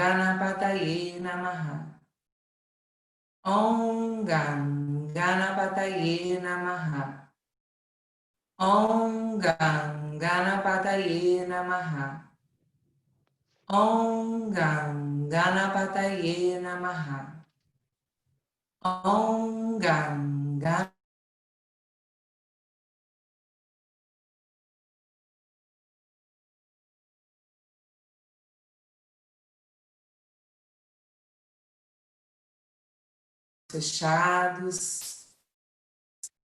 Ganapataye Namaha. Om Ganapataye Namaha. Om Ganapataye Namaha. Om Ganapataye Namaha. Om Ganapataye. Fechados,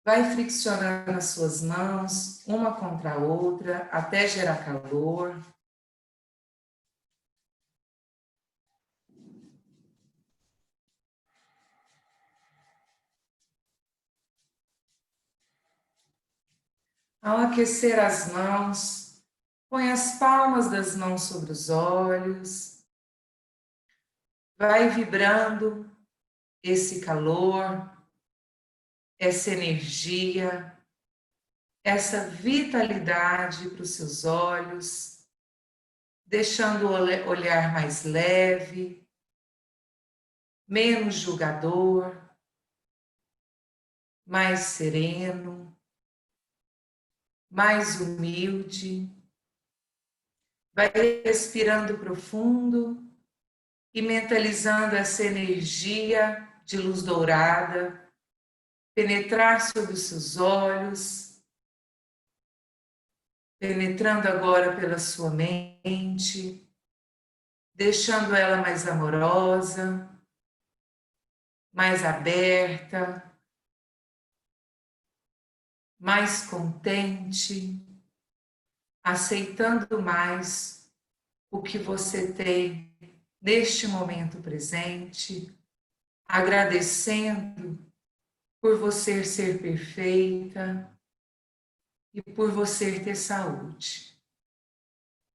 vai friccionando as suas mãos, uma contra a outra, até gerar calor. Ao aquecer as mãos, põe as palmas das mãos sobre os olhos, vai vibrando esse calor, essa energia, essa vitalidade para os seus olhos, deixando o olhar mais leve, menos julgador, mais sereno, mais humilde. Vai respirando profundo e mentalizando essa energia de luz dourada penetrar sobre os seus olhos, penetrando agora pela sua mente, deixando ela mais amorosa, mais aberta, mais contente, aceitando mais o que você tem neste momento presente, agradecendo por você ser perfeita e por você ter saúde.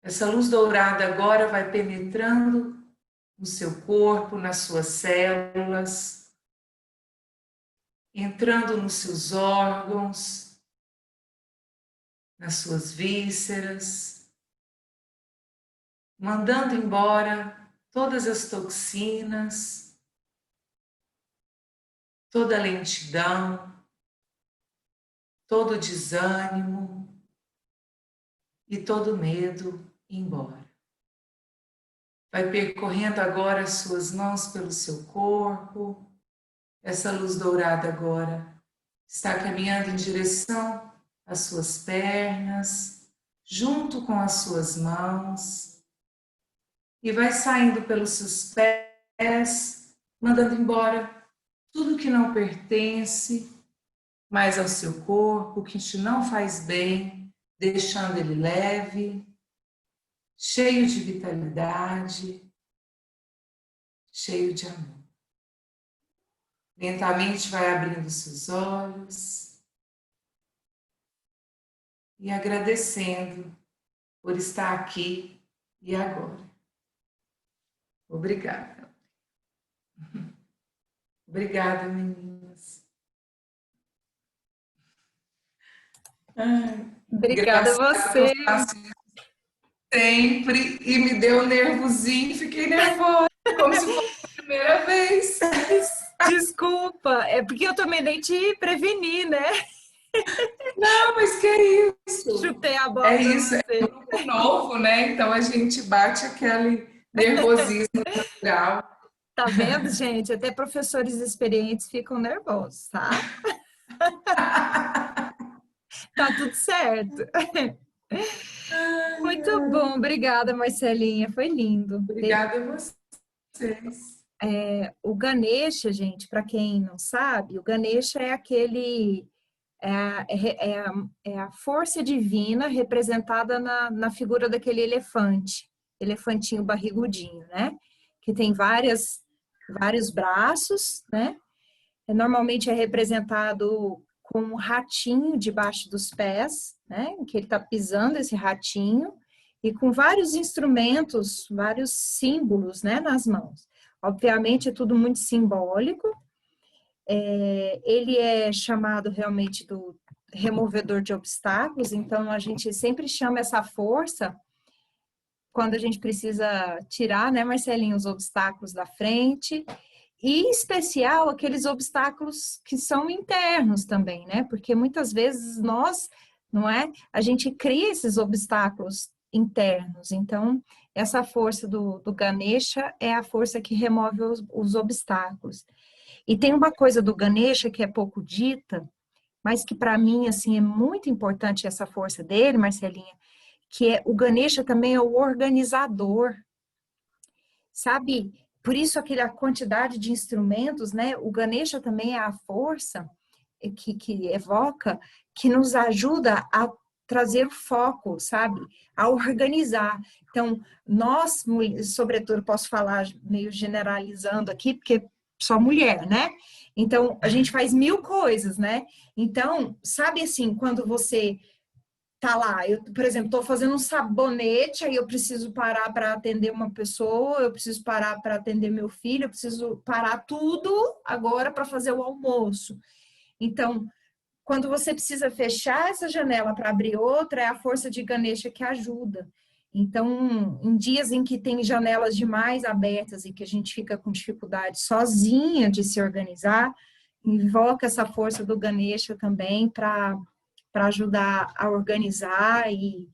Essa luz dourada agora vai penetrando no seu corpo, nas suas células, entrando nos seus órgãos, nas suas vísceras, mandando embora todas as toxinas, toda a lentidão, todo o desânimo e todo o medo embora. Vai percorrendo agora as suas mãos pelo seu corpo. Essa luz dourada agora está caminhando em direção às suas pernas, junto com as suas mãos, e vai saindo pelos seus pés, mandando embora tudo que não pertence mais ao seu corpo, que te não faz bem, deixando ele leve, cheio de vitalidade, cheio de amor. Lentamente vai abrindo seus olhos e agradecendo por estar aqui e agora. Obrigada. Obrigada, meninas. Obrigada a você. Sempre, e me deu um nervosinho, fiquei nervosa, como se fosse a primeira vez. Desculpa, é porque eu também nem te preveni, né? Não, mas que é isso? Chutei a bola. É isso, é um grupo novo, né? Então a gente bate aquele nervosismo natural. Tá vendo, gente? Até professores experientes ficam nervosos, tá? Tá tudo certo. Muito bom, obrigada, Marcelinha, foi lindo. Obrigada a vocês. O Ganesha, gente, para quem não sabe, o Ganesha é aquele é a força divina representada na figura daquele elefantinho barrigudinho, né? Que tem vários braços, né? Normalmente é representado com um ratinho debaixo dos pés, né? Que ele está pisando esse ratinho e com vários instrumentos, vários símbolos, né? Nas mãos. Obviamente é tudo muito simbólico. Ele é chamado realmente do removedor de obstáculos, então a gente sempre chama essa força quando a gente precisa tirar, né, Marcelinho, os obstáculos da frente, e em especial aqueles obstáculos que são internos também, né? Porque muitas vezes nós, não é? A gente cria esses obstáculos internos. Então, essa força do Ganesha é a força que remove os obstáculos. E tem uma coisa do Ganesha que é pouco dita, mas que para mim, assim, é muito importante essa força dele, Marcelinha, que é o Ganesha também é o organizador, sabe? Por isso aquela quantidade de instrumentos, né? O Ganesha também é a força que evoca, que nos ajuda a trazer o foco, sabe? A organizar. Então, nós, sobretudo, posso falar meio generalizando aqui, porque sou mulher, né? Então, a gente faz mil coisas, né? Então, sabe assim, quando você tá lá, eu, por exemplo, estou fazendo um sabonete, aí eu preciso parar para atender uma pessoa, eu preciso parar para atender meu filho, eu preciso parar tudo agora para fazer o almoço. Então, quando você precisa fechar essa janela para abrir outra, é a força de Ganesha que ajuda. Então, em dias em que tem janelas demais abertas e que a gente fica com dificuldade sozinha de se organizar, invoca essa força do Ganesha também para ajudar a organizar e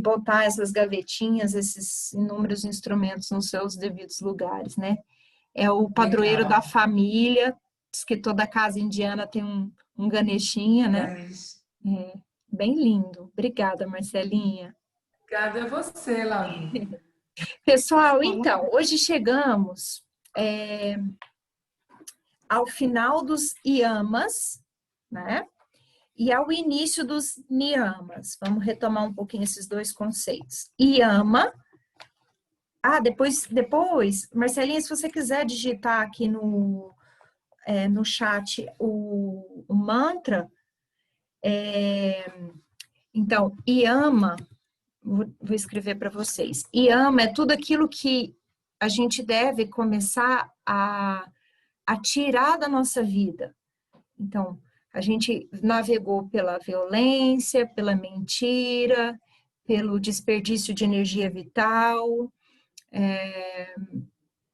botar essas gavetinhas, esses inúmeros instrumentos nos seus devidos lugares, né? É o padroeiro da Legal. família, diz que toda casa indiana tem um Ganeshinha, né? Ganesh. É, bem lindo. Obrigada, Marcelinha. Obrigada a você, Laurinha. Pessoal, então, hoje chegamos ao final dos yamas, né? E ao início dos niyamas. Vamos retomar um pouquinho esses dois conceitos. Yama. Ah, depois, Marcelinha, se você quiser digitar aqui no chat o mantra, então, Yama, vou escrever para vocês. Yama é tudo aquilo que a gente deve começar a tirar da nossa vida. Então, a gente navegou pela violência, pela mentira, pelo desperdício de energia vital,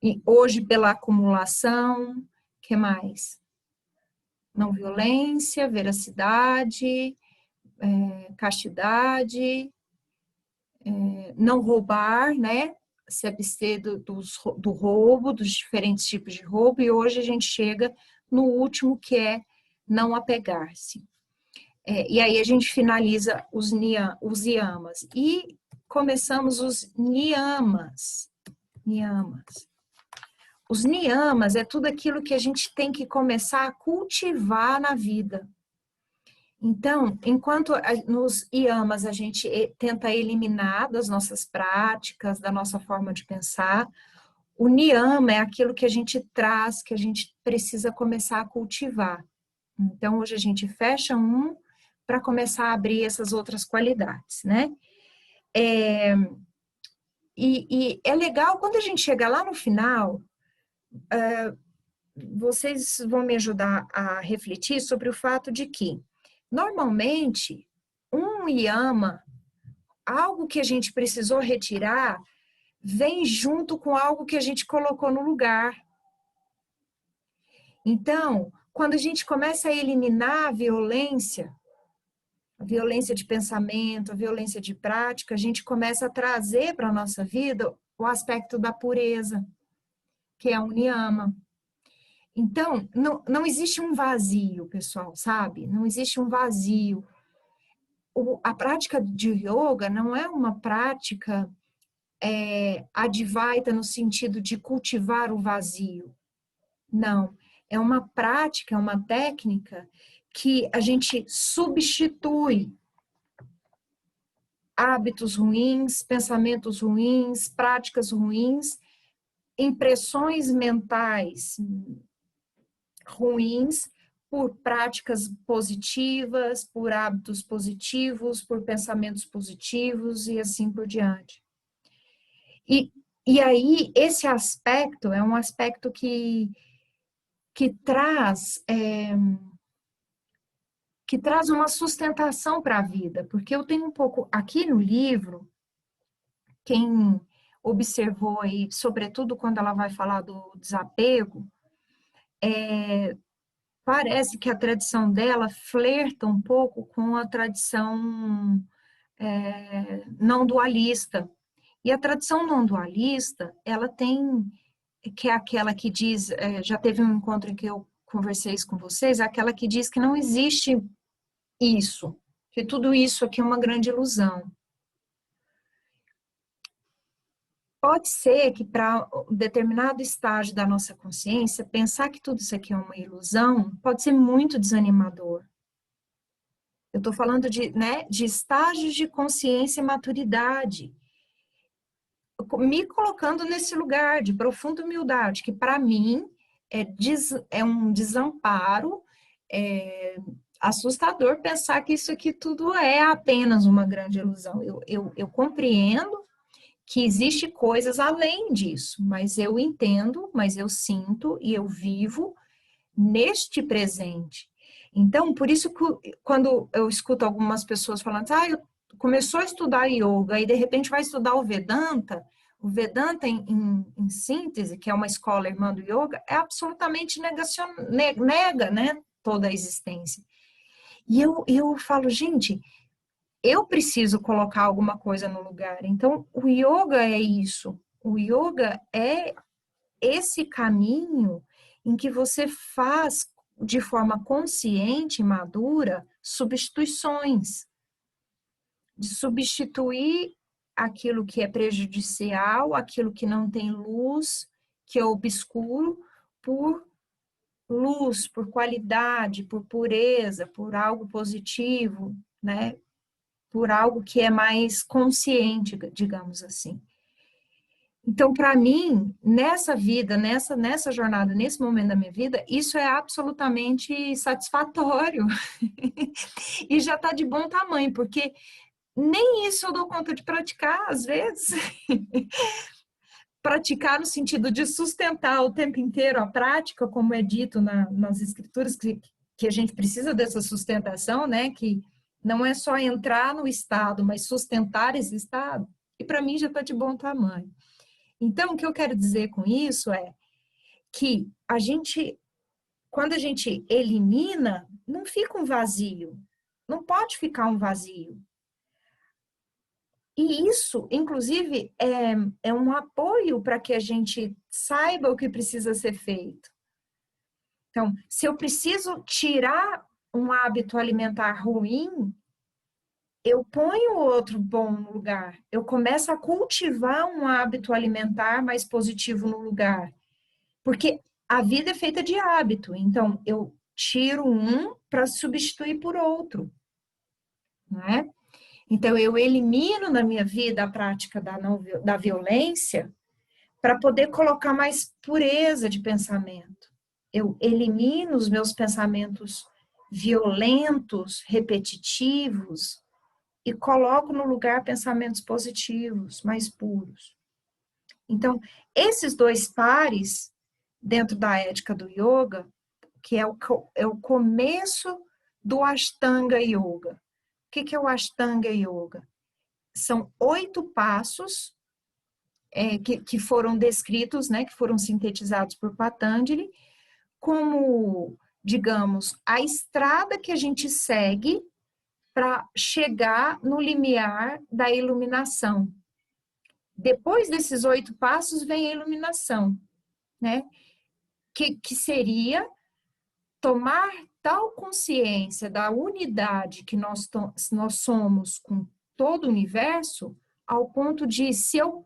e hoje pela acumulação, que mais? Não violência, veracidade, castidade, não roubar, né? Se abster do roubo, dos diferentes tipos de roubo, e hoje a gente chega no último, que é não apegar-se. E aí a gente finaliza os yamas. E começamos os niyamas. Niyamas. Os niyamas é tudo aquilo que a gente tem que começar a cultivar na vida. Então, enquanto nos yamas a gente tenta eliminar das nossas práticas, da nossa forma de pensar, o niyama é aquilo que a gente traz, que a gente precisa começar a cultivar. Então, hoje a gente fecha um para começar a abrir essas outras qualidades, né? E é legal, quando a gente chega lá no final, vocês vão me ajudar a refletir sobre o fato de que, normalmente, um yama, algo que a gente precisou retirar, vem junto com algo que a gente colocou no lugar. Então, quando a gente começa a eliminar a violência de pensamento, a violência de prática, a gente começa a trazer para a nossa vida o aspecto da pureza, que é a niyama. Então, não existe um vazio, pessoal, sabe? Não existe um vazio. A prática de yoga não é uma prática advaita no sentido de cultivar o vazio. Não. É uma prática, é uma técnica que a gente substitui hábitos ruins, pensamentos ruins, práticas ruins, impressões mentais ruins por práticas positivas, por hábitos positivos, por pensamentos positivos e assim por diante. E aí, esse aspecto é um aspecto que traz uma sustentação para a vida, porque eu tenho um pouco, aqui no livro, quem observou aí, sobretudo quando ela vai falar do desapego, parece que a tradição dela flerta um pouco com a tradição não dualista. E a tradição não dualista, ela tem, que é aquela que diz, já teve um encontro em que eu conversei isso com vocês, é aquela que diz que não existe isso, que tudo isso aqui é uma grande ilusão. Pode ser que para um determinado estágio da nossa consciência, pensar que tudo isso aqui é uma ilusão, pode ser muito desanimador. Eu estou falando de, né, de estágios de consciência e maturidade, me colocando nesse lugar de profunda humildade, que para mim é um desamparo assustador pensar que isso aqui tudo é apenas uma grande ilusão. Eu compreendo que existe coisas além disso, mas eu entendo, mas eu sinto e eu vivo neste presente. Então, por isso que quando eu escuto algumas pessoas falando, começou a estudar yoga e de repente vai estudar o Vedanta em síntese, que é uma escola irmã do yoga, é absolutamente nega, né, toda a existência. E eu falo, gente, eu preciso colocar alguma coisa no lugar. Então, o yoga é isso. O yoga é esse caminho em que você faz de forma consciente e madura substituições, de substituir aquilo que é prejudicial, aquilo que não tem luz, que é obscuro, por luz, por qualidade, por pureza, por algo positivo, né? Por algo que é mais consciente, digamos assim. Então, para mim, nessa vida, nessa jornada, nesse momento da minha vida, isso é absolutamente satisfatório. E já está de bom tamanho, porque nem isso eu dou conta de praticar, às vezes. Praticar no sentido de sustentar o tempo inteiro a prática, como é dito nas escrituras, que a gente precisa dessa sustentação, né? Que não é só entrar no estado, mas sustentar esse estado. E para mim já está de bom tamanho. Então, o que eu quero dizer com isso é que quando a gente elimina, não fica um vazio. Não pode ficar um vazio. E isso, inclusive, é um apoio para que a gente saiba o que precisa ser feito. Então, se eu preciso tirar um hábito alimentar ruim, eu ponho outro bom no lugar. Eu começo a cultivar um hábito alimentar mais positivo no lugar. Porque a vida é feita de hábito. Então, eu tiro um para substituir por outro. Não é? Então, eu elimino na minha vida a prática da violência para poder colocar mais pureza de pensamento. Eu elimino os meus pensamentos violentos, repetitivos, e coloco no lugar pensamentos positivos, mais puros. Então, esses dois pares, dentro da ética do yoga, que é o começo do Ashtanga Yoga. O que é o Ashtanga Yoga? São 8 passos que foram descritos, né, que foram sintetizados por Patanjali, como, digamos, a estrada que a gente segue para chegar no limiar da iluminação. Depois desses 8 passos vem a iluminação, né? Que seria tomar tal consciência da unidade que nós somos com todo o universo, ao ponto de, se eu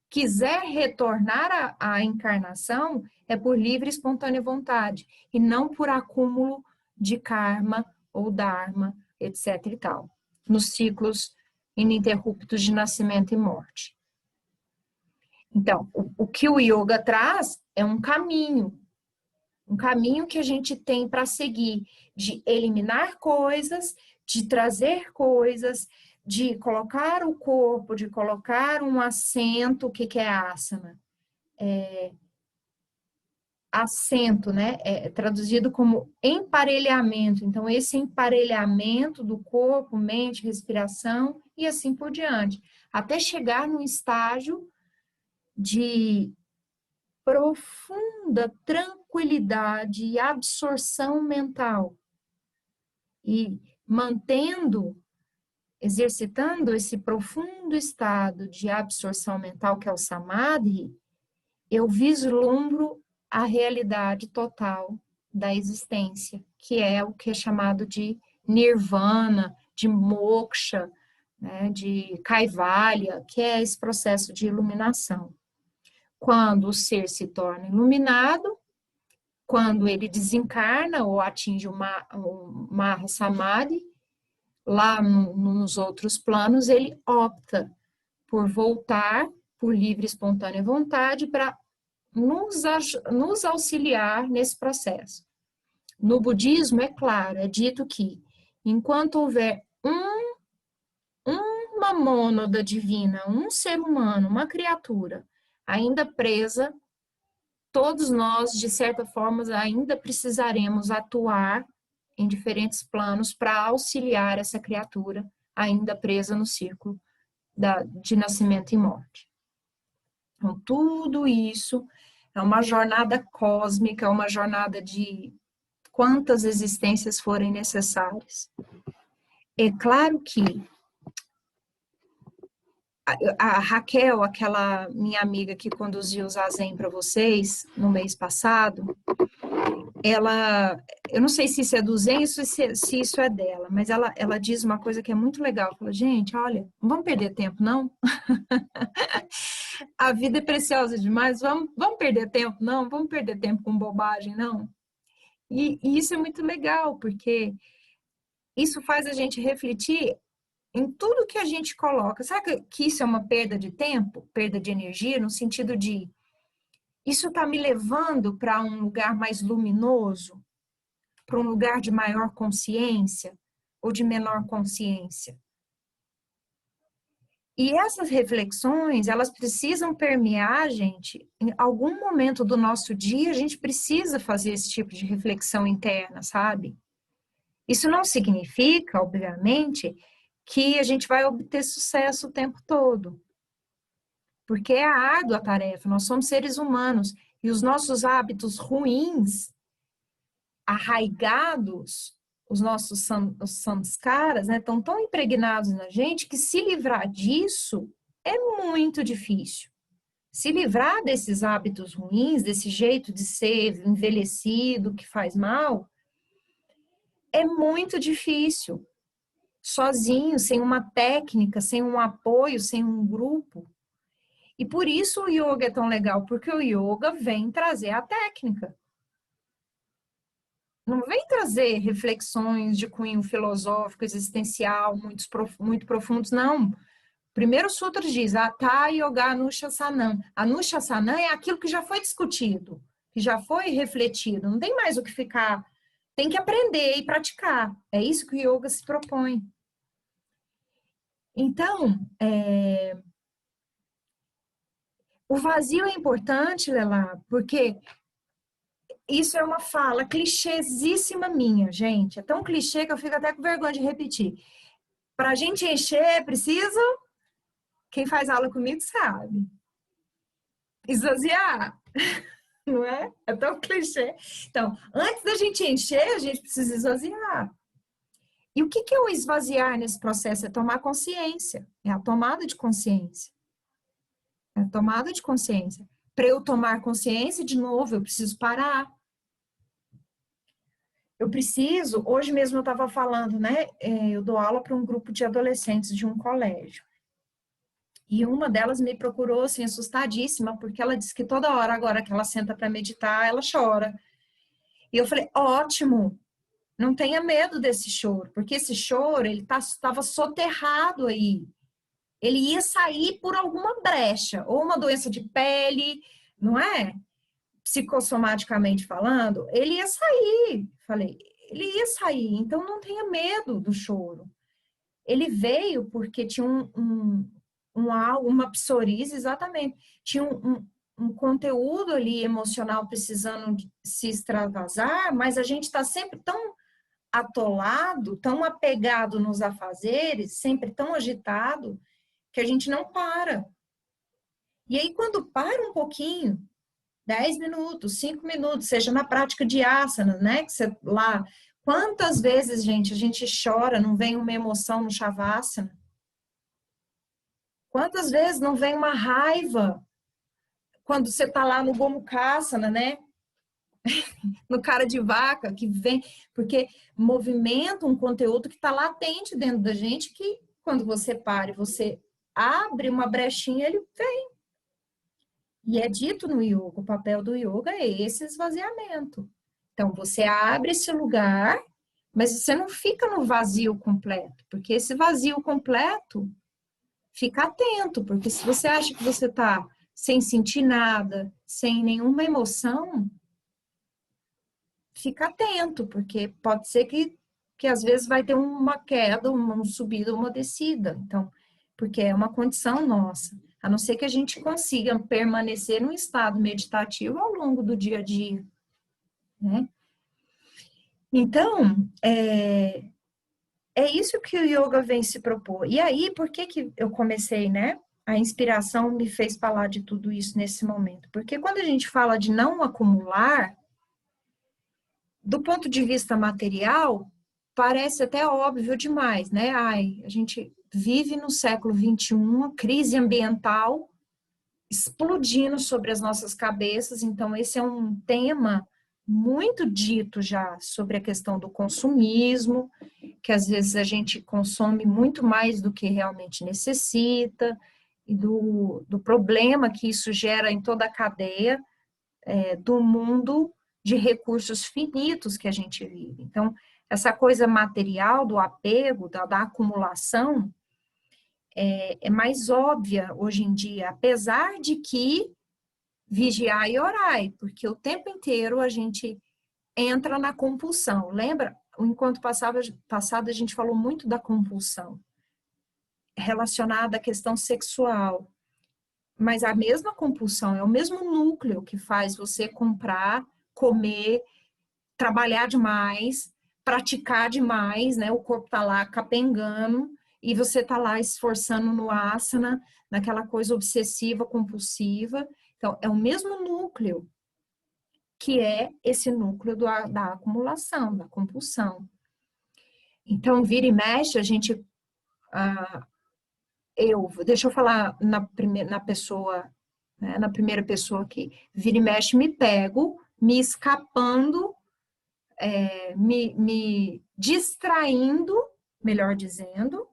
quiser retornar à encarnação, é por livre e espontânea vontade, e não por acúmulo de karma ou dharma, etc. e tal, nos ciclos ininterruptos de nascimento e morte. Então, o que o yoga traz é um caminho que a gente tem para seguir, de eliminar coisas, de trazer coisas, de colocar o corpo, de colocar um assento. O que é asana? assento, né? É traduzido como emparelhamento. Então, esse emparelhamento do corpo, mente, respiração e assim por diante, até chegar num estágio de profunda tranquilidade e absorção mental. E mantendo, exercitando esse profundo estado de absorção mental, que é o samadhi, eu vislumbro a realidade total da existência, que é o que é chamado de nirvana, de moksha, né, de kaivalya, que é esse processo de iluminação. Quando o ser se torna iluminado, quando ele desencarna ou atinge o Maha Samadhi, lá nos outros planos, ele opta por voltar, por livre e espontânea vontade, para nos auxiliar nesse processo. No budismo, é claro, é dito que enquanto houver uma mônada divina, um ser humano, uma criatura, ainda presa, todos nós, de certa forma, ainda precisaremos atuar em diferentes planos para auxiliar essa criatura ainda presa no círculo de nascimento e morte. Então, tudo isso é uma jornada cósmica, uma jornada de quantas existências forem necessárias. É claro que a Raquel, aquela minha amiga que conduziu o Zazen para vocês no mês passado, eu não sei se isso é do Zen ou se isso é dela, mas ela diz uma coisa que é muito legal. Fala, gente, olha, não vamos perder tempo, não? A vida é preciosa demais, vamos perder tempo, não? Vamos perder tempo com bobagem, não? E isso é muito legal, porque isso faz a gente refletir em tudo que a gente coloca. Sabe que isso é uma perda de tempo, perda de energia, no sentido de isso está me levando para um lugar mais luminoso, para um lugar de maior consciência ou de menor consciência? E essas reflexões, elas precisam permear a gente. Em algum momento do nosso dia, a gente precisa fazer esse tipo de reflexão interna, sabe? Isso não significa, obviamente, que a gente vai obter sucesso o tempo todo. Porque é árdua a tarefa, nós somos seres humanos. E os nossos hábitos ruins, arraigados, os nossos samskaras, né, estão tão impregnados na gente que se livrar disso é muito difícil. Se livrar desses hábitos ruins, desse jeito de ser envelhecido, que faz mal, é muito difícil. Sozinho, sem uma técnica, sem um apoio, sem um grupo. E por isso o yoga é tão legal, porque o yoga vem trazer a técnica. Não vem trazer reflexões de cunho filosófico, existencial, muito profundos, não. Primeiro o sutra diz, Hatha Yoga Anushasana. Anushasana é aquilo que já foi discutido, que já foi refletido. Não tem mais o que ficar, tem que aprender e praticar. É isso que o yoga se propõe. Então, o vazio é importante, Lela, porque isso é uma fala clichêsíssima minha, gente. É tão clichê que eu fico até com vergonha de repetir. Para a gente encher, é preciso, quem faz aula comigo sabe, esvaziar, não é? É tão clichê. Então, antes da gente encher, a gente precisa esvaziar. E o que é o esvaziar nesse processo? É tomar consciência, é a tomada de consciência. É a tomada de consciência. Para eu tomar consciência, de novo, eu preciso parar. Eu preciso, hoje mesmo eu estava falando, né? Eu dou aula para um grupo de adolescentes de um colégio. E uma delas me procurou, assim, assustadíssima, porque ela disse que toda hora agora que ela senta para meditar, ela chora. E eu falei, ótimo, não tenha medo desse choro, porque esse choro, ele estava soterrado aí. Ele ia sair por alguma brecha, ou uma doença de pele, não é? Psicossomaticamente falando, ele ia sair. Falei, ele ia sair, então não tenha medo do choro. Ele veio porque tinha uma psoríase, exatamente. Tinha um conteúdo ali emocional precisando se extravasar, mas a gente está sempre tão atolado, tão apegado nos afazeres, sempre tão agitado, que a gente não para. E aí, quando para um pouquinho, 10 minutos, 5 minutos, seja na prática de asanas, né? Que você lá. Quantas vezes, gente, a gente chora, não vem uma emoção no Shavasana? Quantas vezes não vem uma raiva quando você tá lá no Gomukhasana, né? No cara de vaca, que vem, porque movimenta um conteúdo que está latente dentro da gente, que quando você para e você abre uma brechinha, ele vem. E é dito no yoga, o papel do yoga é esse esvaziamento. Então, você abre esse lugar, mas você não fica no vazio completo, porque esse vazio completo, fica atento, porque se você acha que você está sem sentir nada, sem nenhuma emoção, fica atento, porque pode ser que às vezes vai ter uma queda, uma subida, uma descida. Então, porque é uma condição nossa. A não ser que a gente consiga permanecer num estado meditativo ao longo do dia a dia, né? Então, é isso que o yoga vem se propor. E aí, por que eu comecei, né? A inspiração me fez falar de tudo isso nesse momento. Porque quando a gente fala de não acumular, do ponto de vista material, parece até óbvio demais, né? Ai, a gente vive no século XXI, crise ambiental explodindo sobre as nossas cabeças, então esse é um tema muito dito já sobre a questão do consumismo, que às vezes a gente consome muito mais do que realmente necessita, e do problema que isso gera em toda a cadeia do mundo de recursos finitos que a gente vive. Então, essa coisa material do apego, da acumulação, é mais óbvia hoje em dia, apesar de que vigiar e orai, porque o tempo inteiro a gente entra na compulsão. Lembra? O encontro passado a gente falou muito da compulsão relacionada à questão sexual. Mas a mesma compulsão é o mesmo núcleo que faz você comprar, comer, trabalhar demais, praticar demais, né? O corpo tá lá capengando e você tá lá esforçando no asana, naquela coisa obsessiva, compulsiva. Então, é o mesmo núcleo que é esse núcleo da acumulação, da compulsão. Então, vira e mexe, a gente... deixa eu falar na pessoa, né, na primeira pessoa aqui. Vira e mexe, me pego, me escapando, me distraindo, melhor dizendo,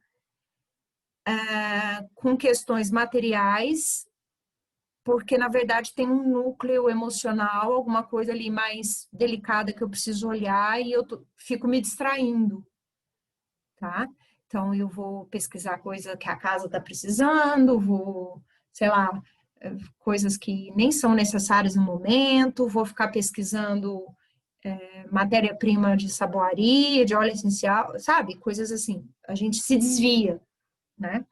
com questões materiais, porque na verdade tem um núcleo emocional, alguma coisa ali mais delicada que eu preciso olhar e eu fico me distraindo, tá? Então eu vou pesquisar coisa que a casa está precisando, vou, sei lá, coisas que nem são necessárias no momento, vou ficar pesquisando matéria-prima de saboaria, de óleo essencial, sabe? Coisas assim. A gente se desvia, né?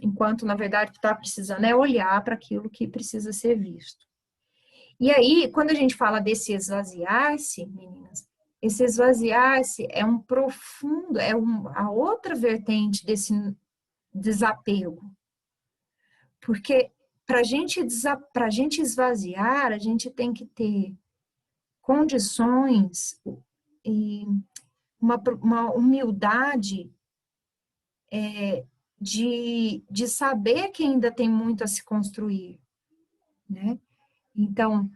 Enquanto, na verdade, o que está precisando é olhar para aquilo que precisa ser visto. E aí, quando a gente fala desse esvaziar-se, meninas, esse esvaziar-se é um profundo, a outra vertente desse desapego. Porque para a gente esvaziar, a gente tem que ter condições e uma humildade de saber que ainda tem muito a se construir, né? Então,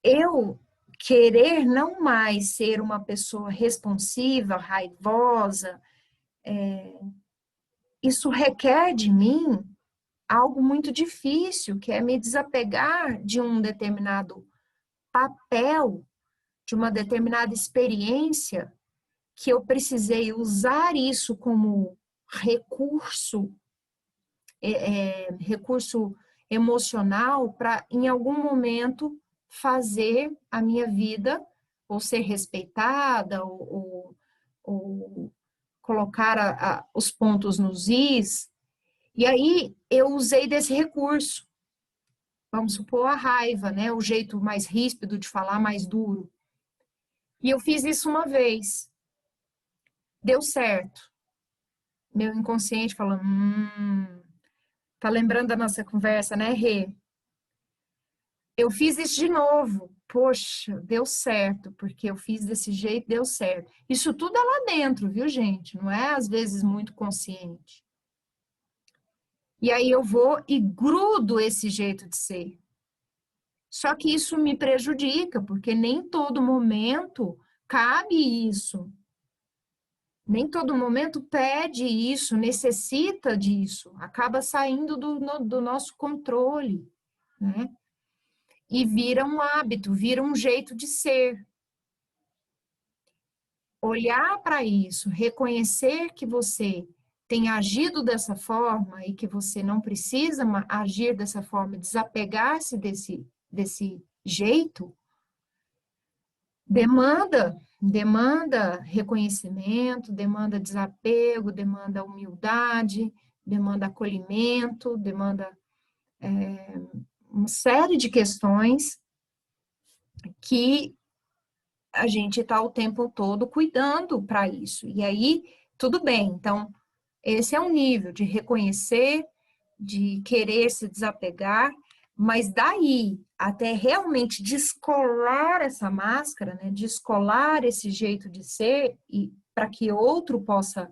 eu querer não mais ser uma pessoa responsiva, raivosa, isso requer de mim algo muito difícil, que é me desapegar de um determinado papel, de uma determinada experiência, que eu precisei usar isso como recurso, recurso emocional para, em algum momento, fazer a minha vida ou ser respeitada ou colocar os pontos nos is. E aí eu usei desse recurso. vamos supor, a raiva, né? O jeito mais ríspido de falar, mais duro. E eu fiz isso uma vez. Deu certo. Meu inconsciente falou, tá lembrando da nossa conversa, né, Rê? Eu fiz isso de novo. Poxa, deu certo, porque eu fiz desse jeito, deu certo. Isso tudo é lá dentro, viu, gente? Não é, às vezes, muito consciente. E aí eu vou e grudo esse jeito de ser. Só que isso me prejudica, porque nem todo momento cabe isso. Nem todo momento pede isso, necessita disso. Acaba saindo do nosso controle, né? E vira um hábito, vira um jeito de ser. Olhar para isso, reconhecer que você tem agido dessa forma e que você não precisa agir dessa forma, desapegar-se desse jeito, demanda reconhecimento, demanda desapego, demanda humildade, demanda acolhimento, demanda uma série de questões que a gente está o tempo todo cuidando para isso. E aí, tudo bem. Então, esse é um nível de reconhecer, de querer se desapegar, mas daí até realmente descolar essa máscara, né, descolar esse jeito de ser e para que outro possa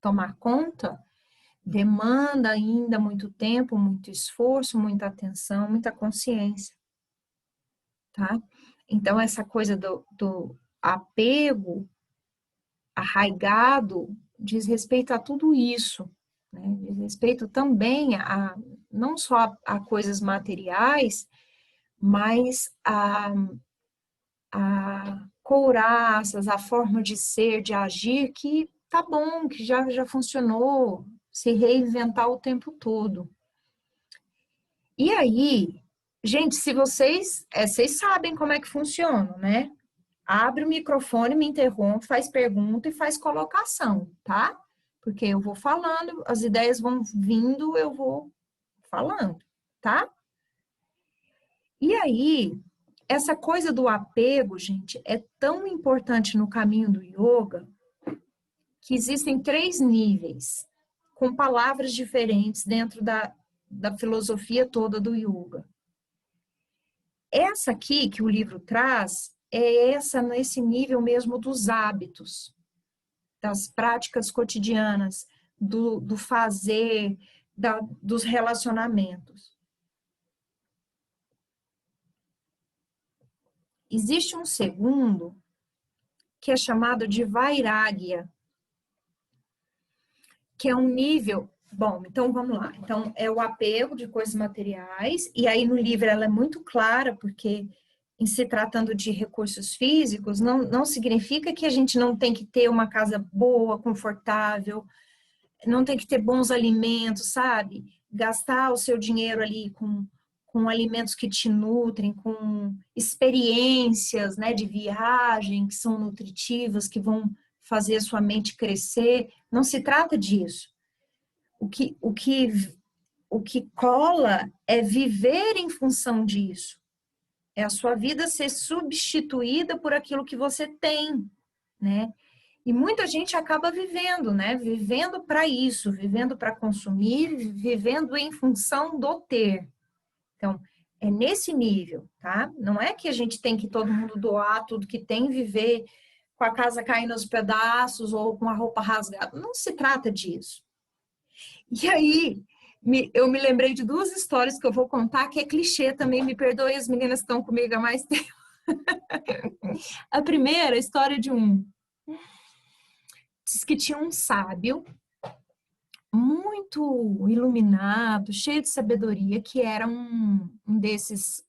tomar conta, demanda ainda muito tempo, muito esforço, muita atenção, muita consciência, tá? Então, essa coisa do apego arraigado diz respeito a tudo isso, né? Diz respeito também a não só a coisas materiais, mas a couraças, a forma de ser, de agir, que tá bom, que já funcionou, se reinventar o tempo todo. E aí, gente, se vocês sabem como é que funciona, né? Abre o microfone, me interrompe, faz pergunta e faz colocação, tá? Porque eu vou falando, as ideias vão vindo, eu vou falando, tá? E aí, essa coisa do apego, gente, é tão importante no caminho do yoga que existem 3 níveis, com palavras diferentes dentro da filosofia toda do yoga. Essa aqui que o livro traz é nesse nível mesmo dos hábitos, das práticas cotidianas, do fazer, dos relacionamentos. Existe um segundo que é chamado de vairagya, que é um nível... Bom, então vamos lá. Então, é o apego de coisas materiais, e aí no livro ela é muito clara, porque em se tratando de recursos físicos, não significa que a gente não tem que ter uma casa boa, confortável, não tem que ter bons alimentos, sabe? Gastar o seu dinheiro ali com alimentos que te nutrem, com experiências, né, de viagem que são nutritivas, que vão fazer a sua mente crescer. Não se trata disso. O que cola é viver em função disso. É a sua vida ser substituída por aquilo que você tem, né? E muita gente acaba vivendo, né? Vivendo para isso, vivendo para consumir, vivendo em função do ter. Então, é nesse nível, tá? Não é que a gente tem que todo mundo doar tudo que tem, viver com a casa caindo aos pedaços ou com a roupa rasgada. Não se trata disso. E aí, eu me lembrei de 2 histórias que eu vou contar, que é clichê também, me perdoe, as meninas estão comigo há mais tempo. A primeira, a história de diz que tinha um sábio muito iluminado, cheio de sabedoria, que era um desses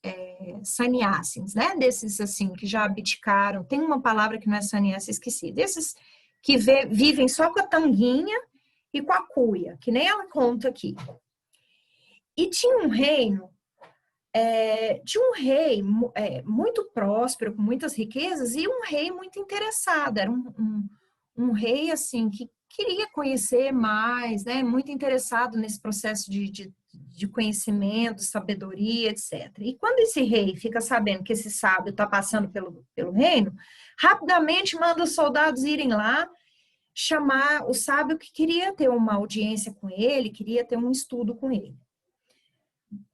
sannyasins, né? Desses assim, que já abdicaram. Tem uma palavra que não é sannyasi, esqueci. Desses que vivem só com a tanguinha e com a cuia, que nem ela conta aqui. E tinha um reino, muito próspero, com muitas riquezas, e um rei muito interessado. Era um rei, assim, queria conhecer mais, né? Muito interessado nesse processo de conhecimento, sabedoria, etc. E quando esse rei fica sabendo que esse sábio está passando pelo reino, rapidamente manda os soldados irem lá chamar o sábio que queria ter uma audiência com ele, queria ter um estudo com ele.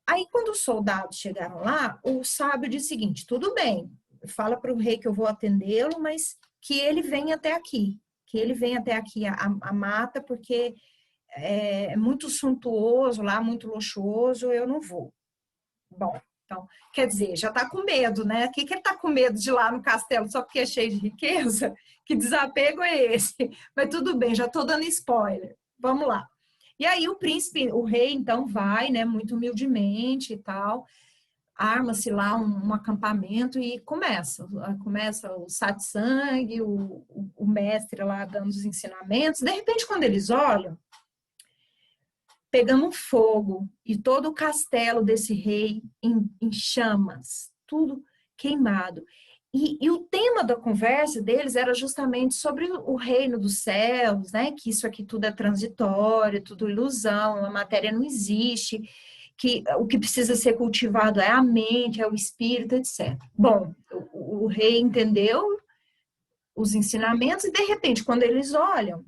Aí, quando os soldados chegaram lá, o sábio disse o seguinte: tudo bem, fala para o rei que eu vou atendê-lo, mas que ele venha até aqui, a mata, porque é muito suntuoso lá, muito luxuoso, eu não vou. Bom, então, quer dizer, já está com medo, né? O que ele está com medo de ir lá no castelo só porque é cheio de riqueza? Que desapego é esse? Mas tudo bem, já estou dando spoiler. Vamos lá. E aí o rei, então, vai, né, muito humildemente e tal, arma-se lá um acampamento e começa o satsang, o mestre lá dando os ensinamentos. De repente, quando eles olham, pegando fogo e todo o castelo desse rei em chamas, tudo queimado. E o tema da conversa deles era justamente sobre o reino dos céus, né? Que isso aqui tudo é transitório, tudo ilusão, a matéria não existe, que o que precisa ser cultivado é a mente, é o espírito, etc. Bom, o rei entendeu os ensinamentos e, de repente, quando eles olham,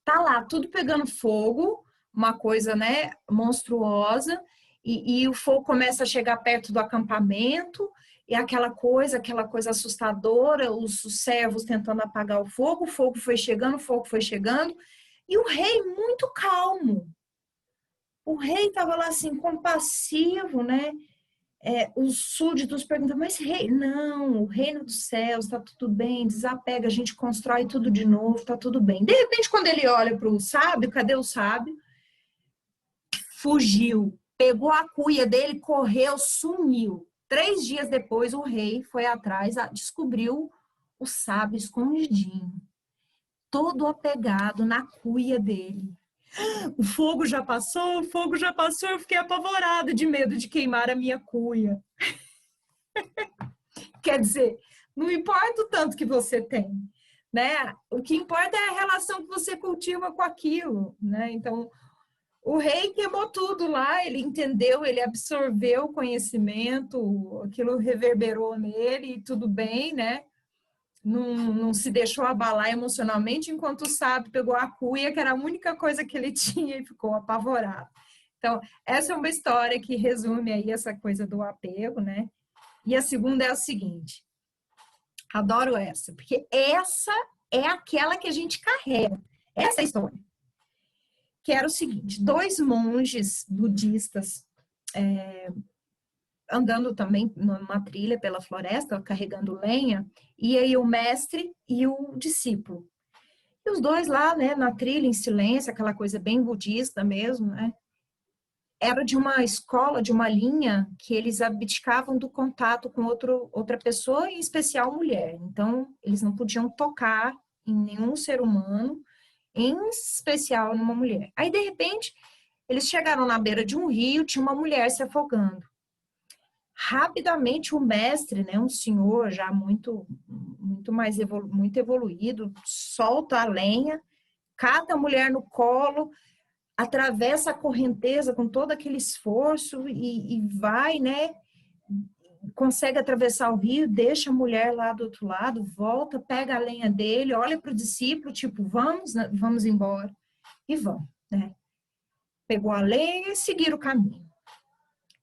tá lá tudo pegando fogo, uma coisa, né, monstruosa, e o fogo começa a chegar perto do acampamento, e aquela coisa assustadora, os servos tentando apagar o fogo foi chegando, e o rei muito calmo. O rei estava lá assim, compassivo, né? Os súditos perguntam, mas rei, não, o reino dos céus, está tudo bem, desapega, a gente constrói tudo de novo, está tudo bem. De repente, quando ele olha para o sábio, cadê o sábio? Fugiu, pegou a cuia dele, correu, sumiu. 3 dias depois, o rei foi atrás, descobriu o sábio escondidinho, todo apegado na cuia dele. O fogo já passou, eu fiquei apavorada de medo de queimar a minha cuia. Quer dizer, não importa o tanto que você tem, né? O que importa é a relação que você cultiva com aquilo, né? Então, o rei queimou tudo lá, ele entendeu, ele absorveu o conhecimento, aquilo reverberou nele e tudo bem, né? Não se deixou abalar emocionalmente, enquanto o sábio pegou a cuia, que era a única coisa que ele tinha, e ficou apavorado. Então, essa é uma história que resume aí essa coisa do apego, né? E a segunda é a seguinte, adoro essa, porque essa é aquela que a gente carrega, essa é a história. Que era o seguinte, 2 monges budistas andando também numa trilha pela floresta, carregando lenha, e aí o mestre e o discípulo. E os dois lá, né, na trilha, em silêncio, aquela coisa bem budista mesmo, né? Era de uma escola, de uma linha, que eles abdicavam do contato com outra pessoa, em especial mulher. Então, eles não podiam tocar em nenhum ser humano, em especial numa mulher. Aí, de repente, eles chegaram na beira de um rio, tinha uma mulher se afogando. Rapidamente o mestre, né, um senhor já muito mais muito evoluído, solta a lenha, cata a mulher no colo, atravessa a correnteza com todo aquele esforço e vai, né, consegue atravessar o rio, deixa a mulher lá do outro lado, volta, pega a lenha dele, olha para o discípulo, tipo, vamos embora, e vão, né? Pegou a lenha e seguiram o caminho.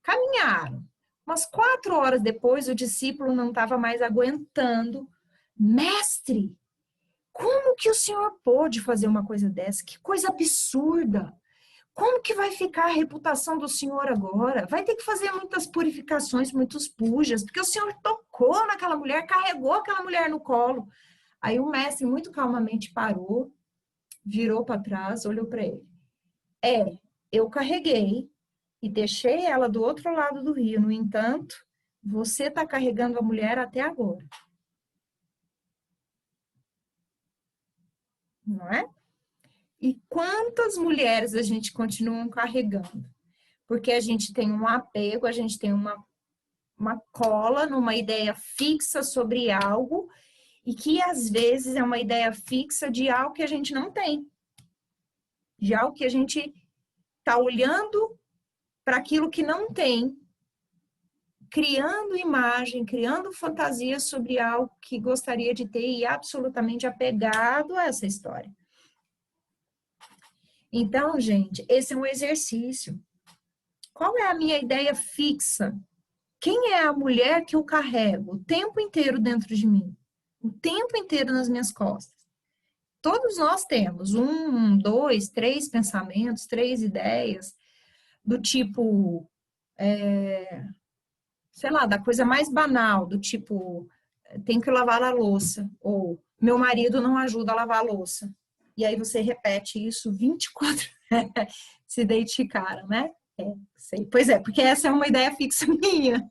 Caminharam. Umas 4 horas depois, o discípulo não estava mais aguentando. Mestre, como que o senhor pôde fazer uma coisa dessa? Que coisa absurda! Como que vai ficar a reputação do senhor agora? Vai ter que fazer muitas purificações, muitos pujas, porque o senhor tocou naquela mulher, carregou aquela mulher no colo. Aí o mestre muito calmamente parou, virou para trás, olhou para ele. Eu carreguei e deixei ela do outro lado do rio. No entanto, você está carregando a mulher até agora. Não é? E quantas mulheres a gente continua carregando? Porque a gente tem um apego, a gente tem uma cola numa ideia fixa sobre algo e que às vezes é uma ideia fixa de algo que a gente não tem, de algo que a gente está olhando para aquilo que não tem, criando imagem, criando fantasia sobre algo que gostaria de ter e absolutamente apegado a essa história. Então, gente, esse é um exercício. Qual é a minha ideia fixa? Quem é a mulher que eu carrego o tempo inteiro dentro de mim? O tempo inteiro nas minhas costas. Todos nós temos 2, 3 pensamentos, 3 ideias, do tipo, sei lá, da coisa mais banal, do tipo, tem que lavar a louça, ou meu marido não ajuda a lavar a louça. E aí você repete isso 24 se identificaram, né? Sei. Pois é, porque essa é uma ideia fixa minha.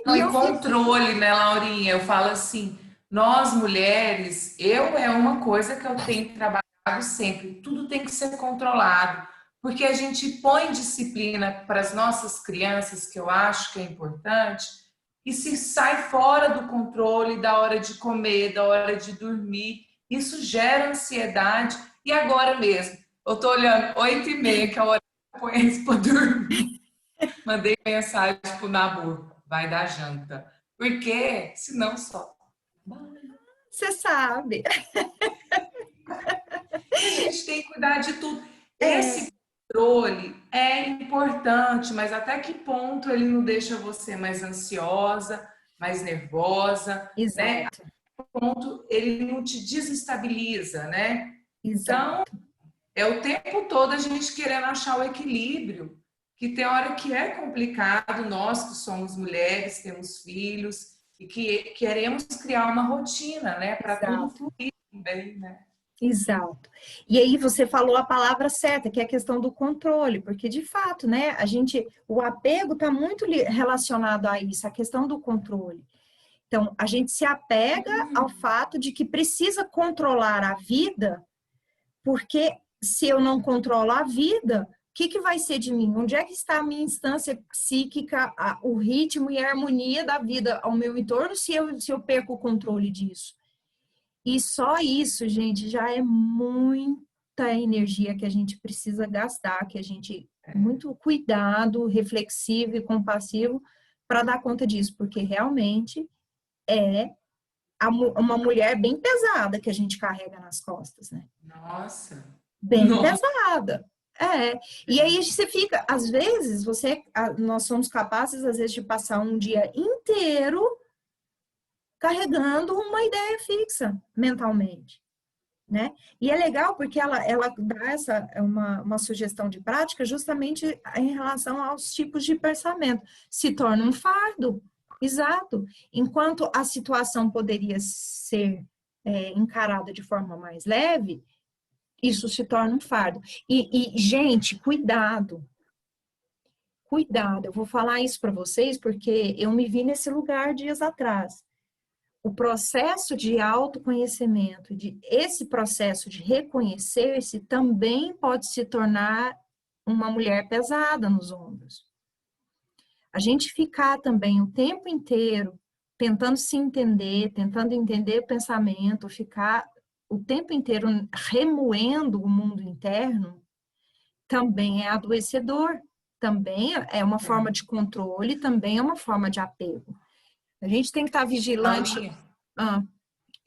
Não, E e eu fico... controle, né, Laurinha? Eu falo assim, nós mulheres, é uma coisa que eu tenho trabalhado sempre, tudo tem que ser controlado, porque a gente põe disciplina para as nossas crianças, que eu acho que é importante, e se sai fora do controle da hora de comer, da hora de dormir, isso gera ansiedade. E agora mesmo, eu tô olhando 8h30, que é a hora que eu ponho eles para dormir. Mandei mensagem pro Nabu, vai dar janta. Porque senão só. Você sabe. E a gente tem que cuidar de tudo. É, Esse controle é importante, mas até que ponto ele não deixa você mais ansiosa, mais nervosa, né? exato, A que ponto ele não te desestabiliza, né? Então, exato. é o tempo todo a gente querendo achar o equilíbrio, que tem hora que é complicado, nós que somos mulheres, temos filhos, e que queremos criar uma rotina, né, para tudo Exato. fluir bem, né? Exato. E aí você falou a palavra certa, que é a questão do controle, porque de fato, né, o apego está muito relacionado a isso, a questão do controle. Então, a gente se apega ao fato de que precisa controlar a vida, porque se eu não controlo a vida, o que vai ser de mim? Onde é que está a minha instância psíquica, o ritmo e a harmonia da vida ao meu entorno se eu perco o controle disso? E só isso, gente, já é muita energia que a gente precisa gastar, que a gente, muito cuidado, reflexivo e compassivo para dar conta disso, porque realmente é uma mulher bem pesada que a gente carrega nas costas, né? Nossa, Bem nossa. pesada. É. E aí você fica, às vezes, nós somos capazes, às vezes, de passar um dia inteiro carregando uma ideia fixa mentalmente, né? E é legal porque ela dá uma sugestão de prática justamente em relação aos tipos de pensamento. Se torna um fardo, exato. Enquanto a situação poderia ser encarada de forma mais leve, isso se torna um fardo. Gente, cuidado. Cuidado, eu vou falar isso para vocês porque eu me vi nesse lugar dias atrás. O processo de autoconhecimento, esse processo de reconhecer-se também pode se tornar uma mulher pesada nos ombros. A gente ficar também o tempo inteiro tentando se entender, tentando entender o pensamento, ficar o tempo inteiro remoendo o mundo interno, também é adoecedor, também é uma forma de controle, também é uma forma de apego. A gente tem que estar vigilante. Laurinha, Ah,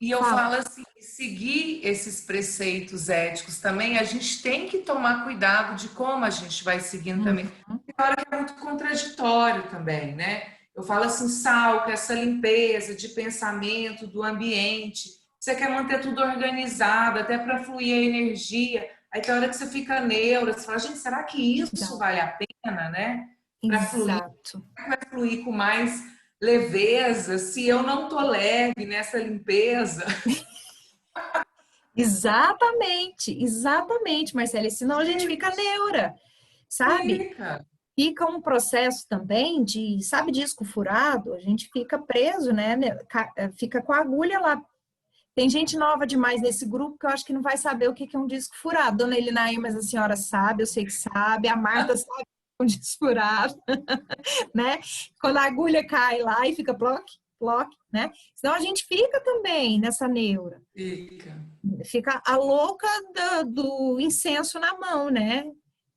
e eu fala. falo assim, seguir esses preceitos éticos também, a gente tem que tomar cuidado de como a gente vai seguindo também. Uhum. Tem hora que é muito contraditório também, né? Eu falo assim, Salca, essa limpeza de pensamento, do ambiente, você quer manter tudo organizado, até para fluir a energia. Aí tem hora que você fica neura, você fala, gente, será que isso Exato. vale a pena, né? Para fluir, Exato. vai fluir com mais leveza, se eu não tô leve nessa limpeza. Exatamente, exatamente, Marcela. Senão a gente fica neura, sabe? Fica. Fica um processo também sabe, disco furado, a gente fica preso, né? Fica com a agulha lá. Tem gente nova demais nesse grupo que eu acho que não vai saber o que é um disco furado. Dona Elinaí, mas a senhora sabe, eu sei que sabe, a Marta sabe que é um disco furado, né? Quando a agulha cai lá e fica ploc, ploc, né? Senão a gente fica também nessa neura. Fica. Fica a louca do incenso na mão, né?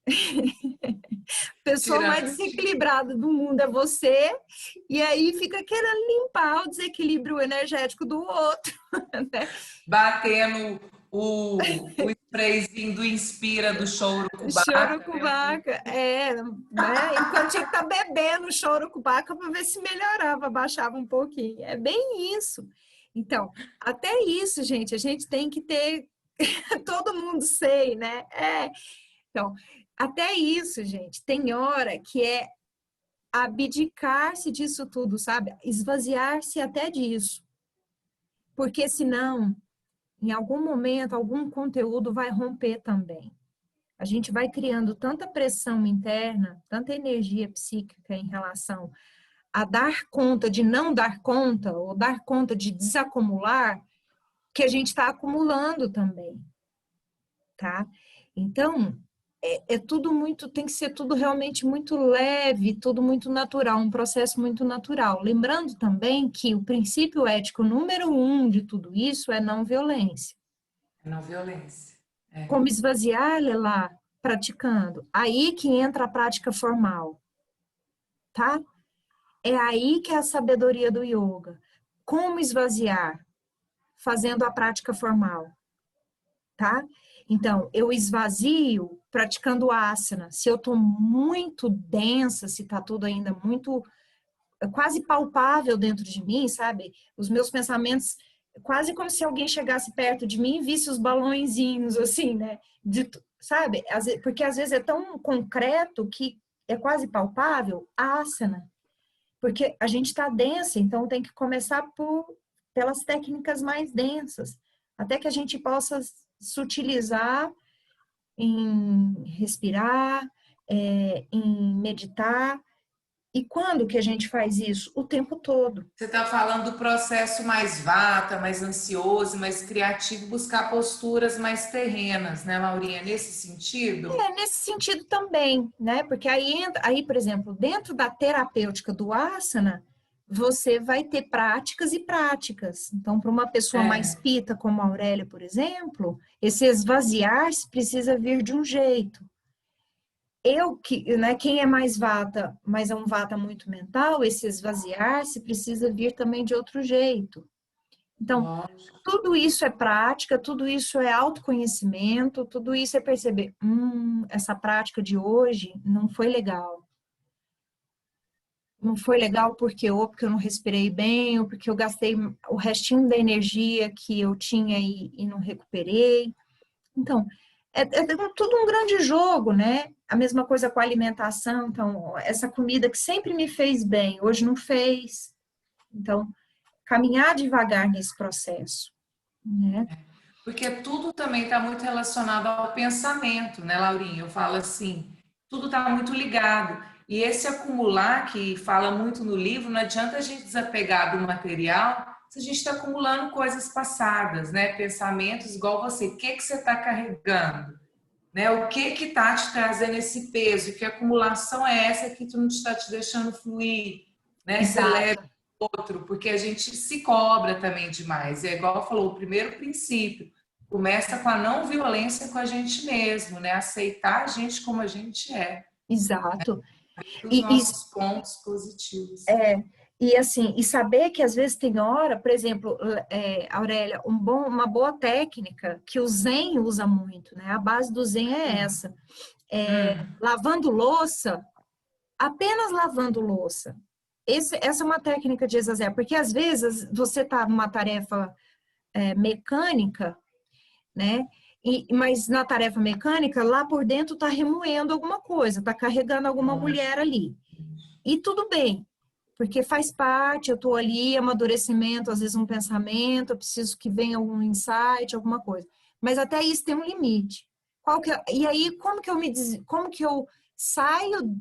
A pessoa mais Tirando, desequilibrada do mundo é você, e aí fica querendo limpar o desequilíbrio energético do outro, né? batendo o sprayzinho do Inspira do choro Choro Cubaca, com né? vaca, né? Enquanto tinha que estar bebendo choro com vaca para ver se melhorava, baixava um pouquinho. É bem isso. Então, até isso, gente, a gente tem que ter, todo mundo sei, né? Então, até isso, gente, tem hora que é abdicar-se disso tudo, sabe? Esvaziar-se até disso. Porque senão, em algum momento, algum conteúdo vai romper também. A gente vai criando tanta pressão interna, tanta energia psíquica em relação a dar conta de não dar conta, ou dar conta de desacumular, que a gente está acumulando também, tá? Então, é tudo muito, tem que ser tudo realmente muito leve, tudo muito natural, um processo muito natural. Lembrando também que o princípio ético número 1 de tudo isso é não violência. Não violência. É. Como esvaziar, lá praticando. Aí que entra a prática formal, tá? É aí que é a sabedoria do yoga. Como esvaziar? Fazendo a prática formal, tá? Então, eu esvazio praticando asana. Se eu tô muito densa, se tá tudo ainda muito quase palpável dentro de mim, sabe? Os meus pensamentos, quase como se alguém chegasse perto de mim e visse os balõezinhos, assim, né? Sabe? Porque às vezes é tão concreto que é quase palpável, asana. Porque a gente está densa, então tem que começar pelas técnicas mais densas, até que a gente possa sutilizar em respirar, em meditar. E quando que a gente faz isso? O tempo todo. Você está falando do processo mais vata, mais ansioso, mais criativo, buscar posturas mais terrenas, né, Laurinha? Nesse sentido? Nesse sentido também, né? Porque aí, por exemplo, dentro da terapêutica do asana, você vai ter práticas e práticas. Então, para uma pessoa mais É. pita, como a Aurélia, por exemplo, esse esvaziar-se precisa vir de um jeito. Né, quem é mais vata, mas é um vata muito mental, esse esvaziar-se precisa vir também de outro jeito. Então, Lógico. tudo isso é prática, tudo isso é autoconhecimento, tudo isso é perceber, essa prática de hoje não foi legal. Não foi legal porque eu não respirei bem, ou porque eu gastei o restinho da energia que eu tinha e não recuperei. Então, tudo um grande jogo, né? A mesma coisa com a alimentação. Então, essa comida que sempre me fez bem, hoje não fez. Então, caminhar devagar nesse processo, né? Porque tudo também está muito relacionado ao pensamento, né, Laurinha? Eu falo assim, tudo está muito ligado. E esse acumular, que fala muito no livro, não adianta a gente desapegar do material se a gente está acumulando coisas passadas, né? Pensamentos igual você. O que que você está carregando? Né? O que que está te trazendo esse peso? Que acumulação é essa que tu não está te deixando fluir? Né? Ser leve Exato. outro, porque a gente se cobra também demais. É igual falou, o primeiro princípio começa com a não violência com a gente mesmo, né? Aceitar a gente como a gente é, Exato. os E, nossos pontos positivos. e assim, e saber que às vezes tem hora, por exemplo, Aurélia, uma boa técnica que o Zen usa muito, né? A base do Zen é essa. Hum, Lavando louça, apenas lavando louça. Essa é uma técnica de exagero, porque às vezes você está numa tarefa mecânica, né? Mas na tarefa mecânica, lá por dentro está remoendo alguma coisa, está carregando alguma mulher lógico. ali. E tudo bem, porque faz parte, eu estou ali, amadurecimento, às vezes um pensamento, eu preciso que venha algum insight, alguma coisa. Mas até isso tem um limite. E aí, como que eu saio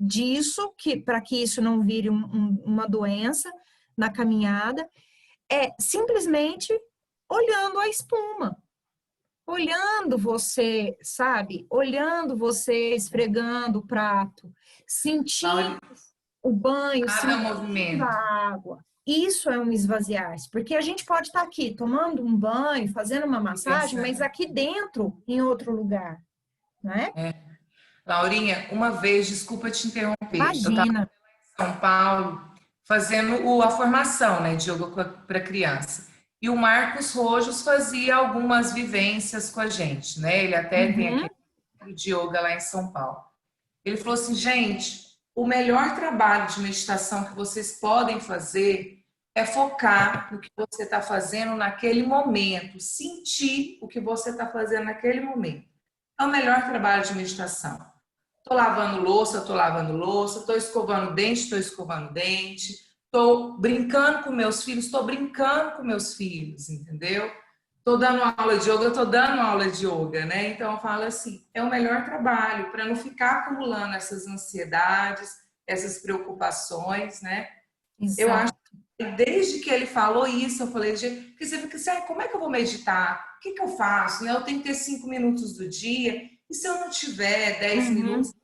disso, para que isso não vire uma doença na caminhada, é simplesmente olhando a espuma, olhando você, sabe? Olhando você esfregando o prato, sentindo Lauri- o banho, Cada sentindo a movimento. água. Isso é um esvaziar-se, porque a gente pode estar aqui tomando um banho, fazendo uma massagem, mas Pensando. aqui dentro, em outro lugar, né? Laurinha, uma vez, desculpa te interromper, eu estava Imagina. em São Paulo fazendo a formação, né, de yoga para criança. E o Marcos Rojos fazia algumas vivências com a gente, né? Ele até tem Uhum, aquele centro de yoga lá em São Paulo. Ele falou assim, gente, o melhor trabalho de meditação que vocês podem fazer é focar no que você está fazendo naquele momento, sentir o que você está fazendo naquele momento. É o melhor trabalho de meditação. Estou lavando louça, estou escovando dente, estou escovando dente, estou brincando com meus filhos, estou brincando com meus filhos, entendeu? Estou dando aula de yoga, estou dando aula de yoga, né? Então eu falo assim, é o melhor trabalho para não ficar acumulando essas ansiedades, essas preocupações, né? Eu acho exato. que desde que ele falou isso, eu falei, gente, porque você fica assim, como é que eu vou meditar? O que que eu faço? Né? Eu tenho que ter 5 minutos do dia, e se eu não tiver 10 minutos? Uhum,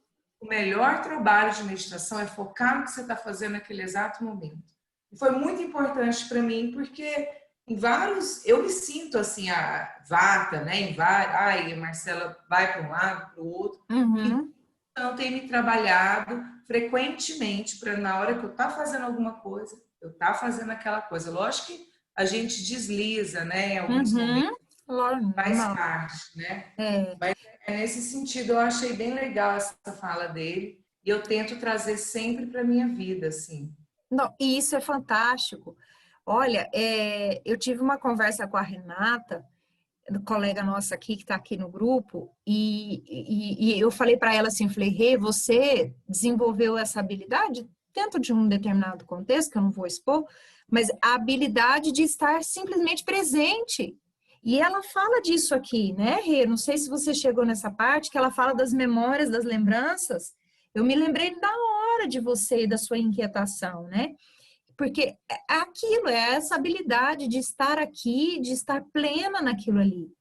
O melhor trabalho de meditação é focar no que você está fazendo naquele exato momento. E foi muito importante para mim, porque em vários, eu me sinto assim, a vata, né? Em vários, ai, a Marcela vai para um lado, para o outro. uhum. Então, tem me trabalhado frequentemente para na hora que eu estar fazendo alguma coisa, eu estar fazendo aquela coisa. Lógico que a gente desliza, né? Em alguns momentos Uhum, lógico, faz normal. parte, né? É, Mas nesse sentido eu achei bem legal essa fala dele e eu tento trazer sempre para minha vida, assim. não, e isso é fantástico. Olha, eu tive uma conversa com a Renata, colega nossa aqui, que está aqui no grupo, e eu falei para ela assim, falei, Rê, você desenvolveu essa habilidade dentro de um determinado contexto, que eu não vou expor, mas a habilidade de estar simplesmente presente. E ela fala disso aqui, né, Rê? Não sei se você chegou nessa parte, que ela fala das memórias, das lembranças. Eu me lembrei da hora de você e da sua inquietação, né? Porque é aquilo, é essa habilidade de estar aqui, de estar plena naquilo ali.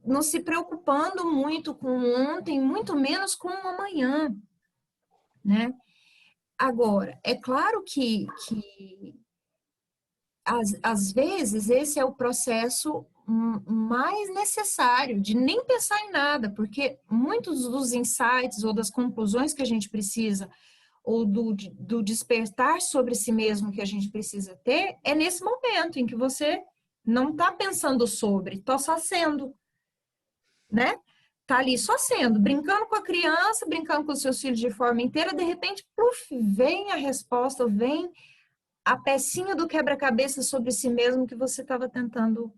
Não se preocupando muito com ontem, muito menos com o amanhã, né? Agora, é claro que às vezes esse é o processo mais necessário de nem pensar em nada, porque muitos dos insights ou das conclusões que a gente precisa, ou do despertar sobre si mesmo que a gente precisa ter, é nesse momento em que você não está pensando sobre, está só sendo, né? Tá ali só sendo, brincando com a criança, brincando com os seus filhos de forma inteira, de repente, pluf, vem a resposta, vem a pecinha do quebra-cabeça sobre si mesmo que você estava tentando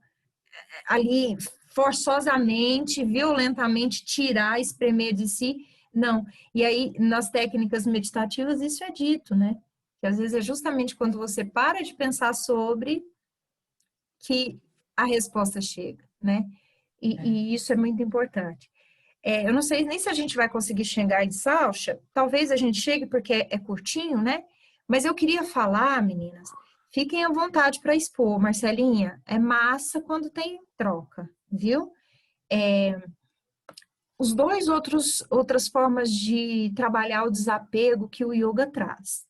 ali forçosamente, violentamente tirar, espremer de si. Não. E aí, nas técnicas meditativas, isso é dito, né? Que às vezes é justamente quando você para de pensar sobre que a resposta chega, né? E isso é muito importante. Eu não sei nem se a gente vai conseguir chegar em Salcha, talvez a gente chegue porque é curtinho, né? Mas eu queria falar, meninas, fiquem à vontade para expor, Marcelinha, é massa quando tem troca, viu? Os dois outras formas de trabalhar o desapego que o yoga traz.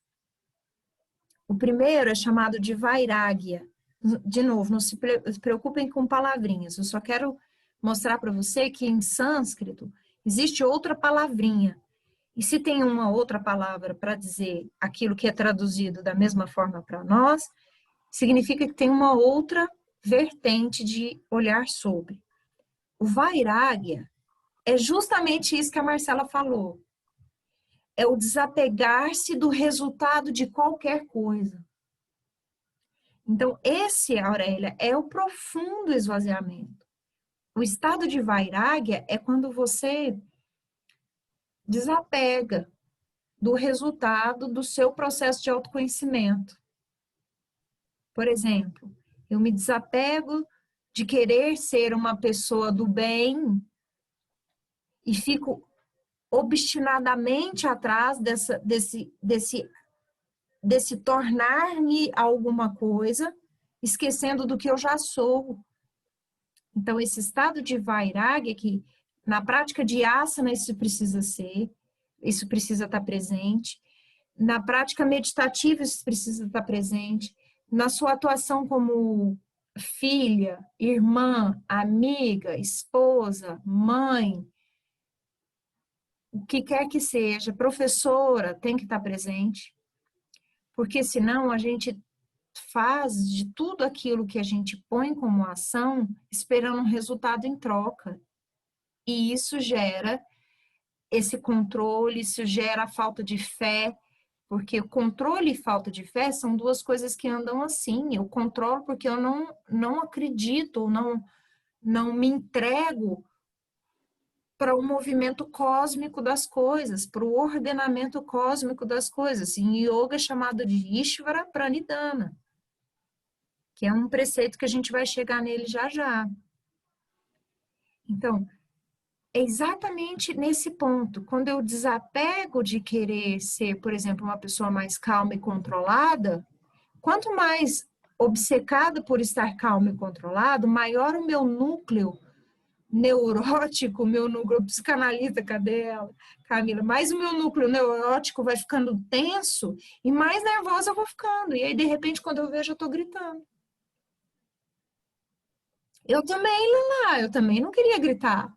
O primeiro é chamado de vairagya. De novo, não se preocupem com palavrinhas, eu só quero mostrar para você que em sânscrito existe outra palavrinha. E se tem uma outra palavra para dizer aquilo que é traduzido da mesma forma para nós, significa que tem uma outra vertente de olhar sobre. O vairagya é justamente isso que a Marcela falou. É o desapegar-se do resultado de qualquer coisa. Então, esse, Aurélia, é o profundo esvaziamento. O estado de vairagya é quando você desapega do resultado do seu processo de autoconhecimento. Por exemplo, eu me desapego de querer ser uma pessoa do bem e fico obstinadamente atrás desse tornar-me alguma coisa, esquecendo do que eu já sou. Então, esse estado de vairagya, que na prática de asana isso precisa ser, isso precisa estar presente. Na prática meditativa, isso precisa estar presente. Na sua atuação como filha, irmã, amiga, esposa, mãe, o que quer que seja, professora, tem que estar presente. Porque senão a gente faz de tudo aquilo que a gente põe como ação esperando um resultado em troca. E isso gera esse controle, isso gera a falta de fé, porque o controle e falta de fé são duas coisas que andam assim. Eu controlo porque eu não acredito, não me entrego para o movimento cósmico das coisas, para o ordenamento cósmico das coisas. Em yoga é chamado de Ishvara Pranidhana, que é um preceito que a gente vai chegar nele já já. Então, é exatamente nesse ponto, quando eu desapego de querer ser, por exemplo, uma pessoa mais calma e controlada, quanto mais obcecada por estar calma e controlado, maior o meu núcleo neurótico, meu núcleo psicanalista, cadê ela, Camila? Mais o meu núcleo neurótico vai ficando tenso e mais nervosa eu vou ficando. E aí, de repente, quando eu vejo, eu tô gritando. Eu também, Lila, eu também não queria gritar.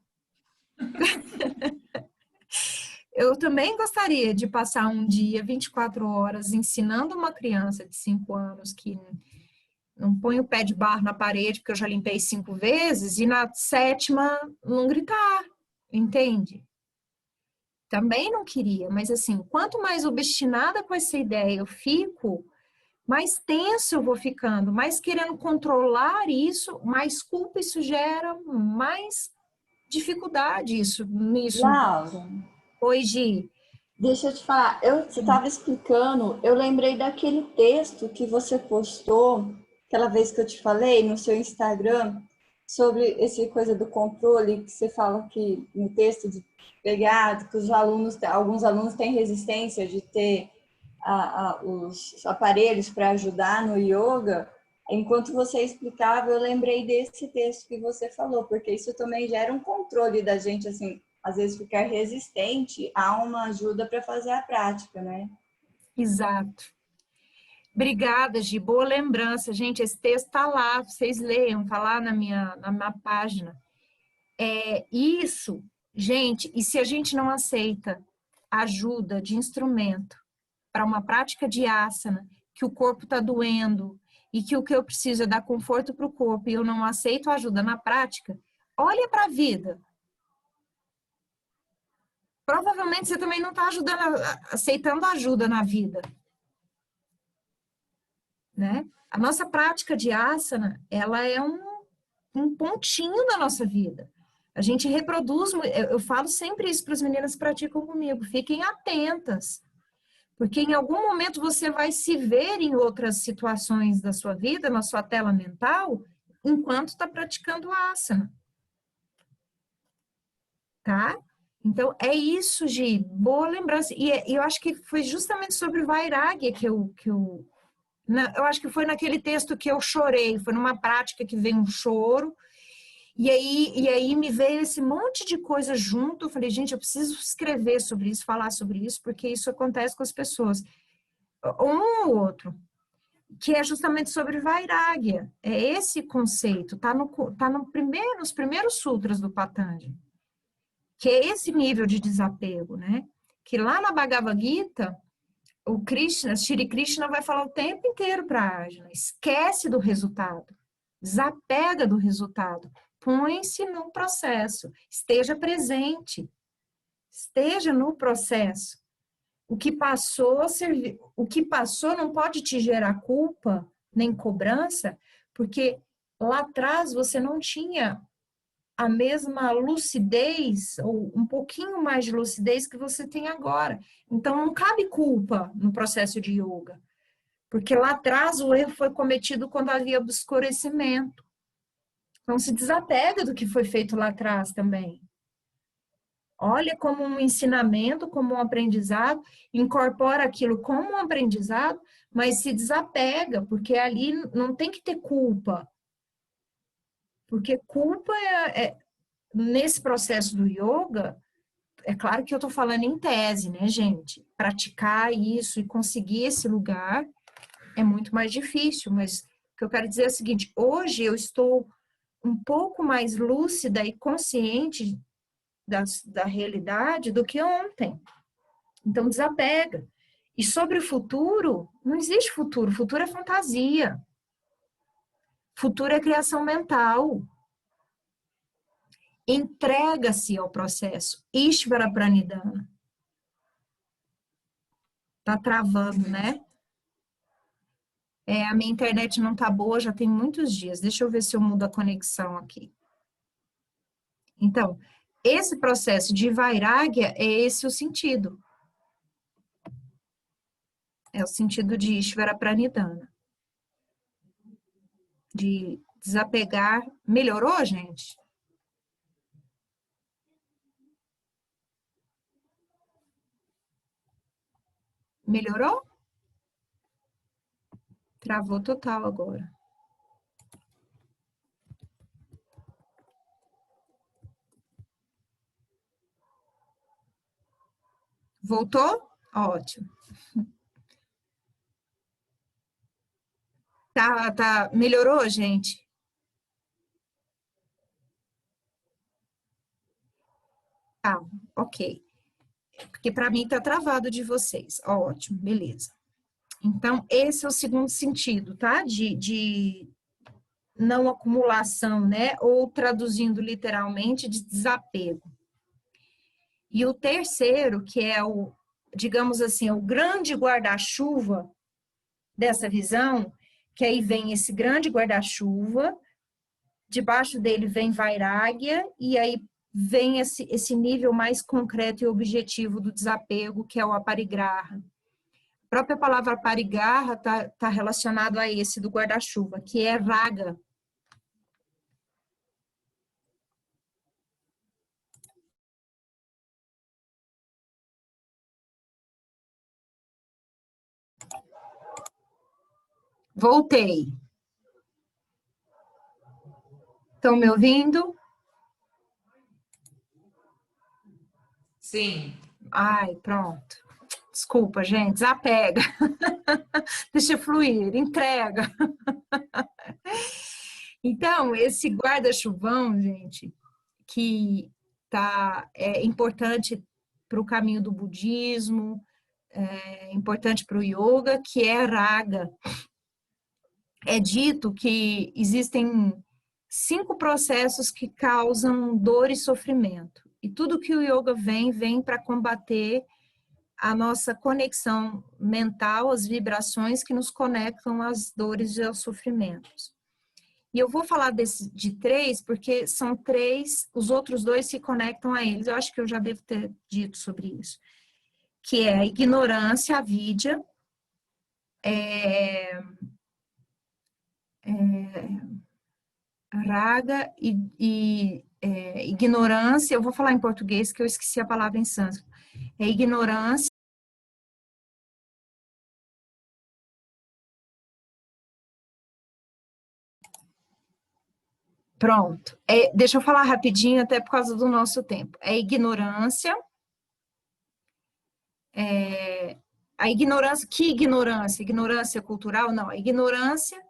Eu também gostaria de passar um dia, 24 horas, ensinando uma criança de 5 anos que não põe o pé de barro na parede, porque eu já limpei 5 vezes, e na 7ª não gritar, entende? Também não queria, mas assim, quanto mais obstinada com essa ideia eu fico, mais tenso eu vou ficando, mais querendo controlar isso, mais culpa isso gera, mais dificuldade nisso. Laura, Hoje, deixa eu te falar, você estava explicando, eu lembrei daquele texto que você postou, aquela vez que eu te falei no seu Instagram, sobre essa coisa do controle, que você fala que no texto de pegar, que alguns alunos têm resistência de ter os aparelhos para ajudar no yoga. Enquanto você explicava, eu lembrei desse texto que você falou, porque isso também gera um controle da gente, assim, às vezes ficar resistente a uma ajuda para fazer a prática, né? exato. Obrigada, Gi. Boa lembrança. Gente, esse texto está lá, vocês leiam, está lá na minha página. Isso, gente, e se a gente não aceita ajuda de instrumento para uma prática de asana, que o corpo está doendo e que o que eu preciso é dar conforto para o corpo e eu não aceito ajuda na prática, olha para a vida. Provavelmente você também não está aceitando ajuda na vida, né? A nossa prática de asana, ela é um pontinho da nossa vida. A gente reproduz, eu falo sempre isso para as meninas que praticam comigo, fiquem atentas, porque em algum momento você vai se ver em outras situações da sua vida, na sua tela mental, enquanto está praticando asana. Tá? Então, é isso, Gi, boa lembrança. E eu acho que foi justamente sobre Vairagya que eu acho que foi naquele texto que eu chorei, foi numa prática que veio um choro, e aí me veio esse monte de coisa junto, eu falei, gente, eu preciso escrever sobre isso, falar sobre isso, porque isso acontece com as pessoas. Um ou outro, que é justamente sobre Vairagya, é esse conceito, tá nos primeiros sutras do Patanjali, que é esse nível de desapego, né? Que lá na Bhagavad Gita, o Krishna, Shri Krishna vai falar o tempo inteiro para Arjuna, esquece do resultado, desapega do resultado, põe-se no processo, esteja presente, esteja no processo. O que passou não pode te gerar culpa nem cobrança, porque lá atrás você não tinha a mesma lucidez, ou um pouquinho mais de lucidez que você tem agora. Então, não cabe culpa no processo de yoga, porque lá atrás o erro foi cometido quando havia obscurecimento. Então, se desapega do que foi feito lá atrás também. Olha como um ensinamento, como um aprendizado, incorpora aquilo como um aprendizado, mas se desapega, porque ali não tem que ter culpa. Porque culpa nesse processo do yoga, é claro que eu estou falando em tese, né, gente? Praticar isso e conseguir esse lugar é muito mais difícil, mas o que eu quero dizer é o seguinte: hoje eu estou um pouco mais lúcida e consciente da realidade do que ontem. Então, desapega. E sobre o futuro, não existe futuro. Futuro é fantasia. Futuro é criação mental. Entrega-se ao processo. Ishvara Pranidhana. Tá travando, né? A minha internet não tá boa, já tem muitos dias. Deixa eu ver se eu mudo a conexão aqui. Então, esse processo de vairagya é esse o sentido. É o sentido de Ishvara Pranidhana. De desapegar. Melhorou, gente? Melhorou? Travou total agora. Voltou? Ótimo. Tá. Melhorou, gente? Tá, ok. Porque para mim tá travado de vocês. Ótimo, beleza. Então, esse é o segundo sentido, tá? De não acumulação, né? Ou traduzindo literalmente, de desapego. E o terceiro, que é o, digamos assim, o grande guarda-chuva dessa visão, que aí vem esse grande guarda-chuva, debaixo dele vem Vairagya, e aí vem esse nível mais concreto e objetivo do desapego, que é o aparigraha. A própria palavra aparigraha está relacionado a esse do guarda-chuva, que é raga. Voltei. Estão me ouvindo? Sim. Ai, pronto. Desculpa, gente, desapega. Deixa fluir, entrega. Então, esse guarda-chuvão, gente, que é importante para o caminho do budismo, é importante para o yoga, que é raga. É dito que existem 5 processos que causam dor e sofrimento. E tudo que o yoga vem para combater a nossa conexão mental, as vibrações que nos conectam às dores e aos sofrimentos. E eu vou falar de 3, porque são 3, os outros 2 se conectam a eles. Eu acho que eu já devo ter dito sobre isso. Que é a ignorância, a vidya, raga e ignorância. Eu vou falar em português, que eu esqueci a palavra em sânscrito. É ignorância. Pronto. Deixa eu falar rapidinho, até por causa do nosso tempo. É ignorância. A ignorância, que ignorância? Ignorância cultural? Não, a ignorância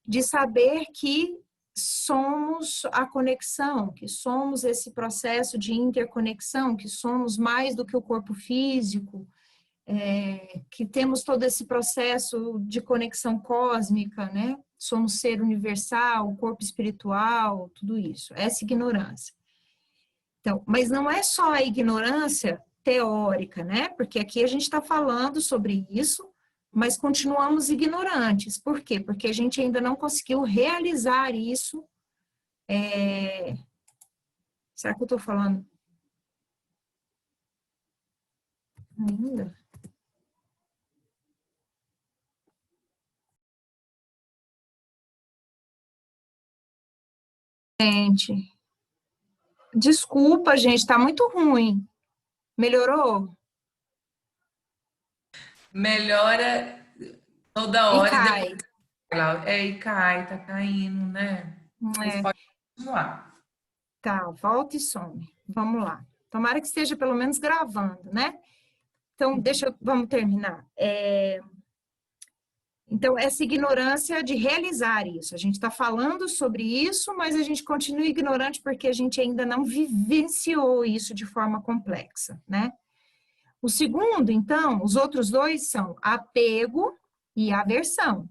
de saber que somos a conexão, que somos esse processo de interconexão, que somos mais do que o corpo físico, que temos todo esse processo de conexão cósmica, né? Somos ser universal, corpo espiritual, tudo isso. Essa ignorância. Então, mas não é só a ignorância teórica, né? Porque aqui a gente está falando sobre isso, mas continuamos ignorantes. Por quê? Porque a gente ainda não conseguiu realizar isso. Será que eu estou falando ainda? Gente, desculpa, gente, está muito ruim. Melhorou? Melhora toda E hora e cai. depois. E cai, tá caindo, né? Mas É, pode continuar. tá, volta e some. Vamos lá. Tomara que esteja pelo menos gravando, né? Então, vamos terminar. Então, essa ignorância de realizar isso. A gente está falando sobre isso, mas a gente continua ignorante porque a gente ainda não vivenciou isso de forma complexa, né? O segundo, então, os outros dois são apego e aversão,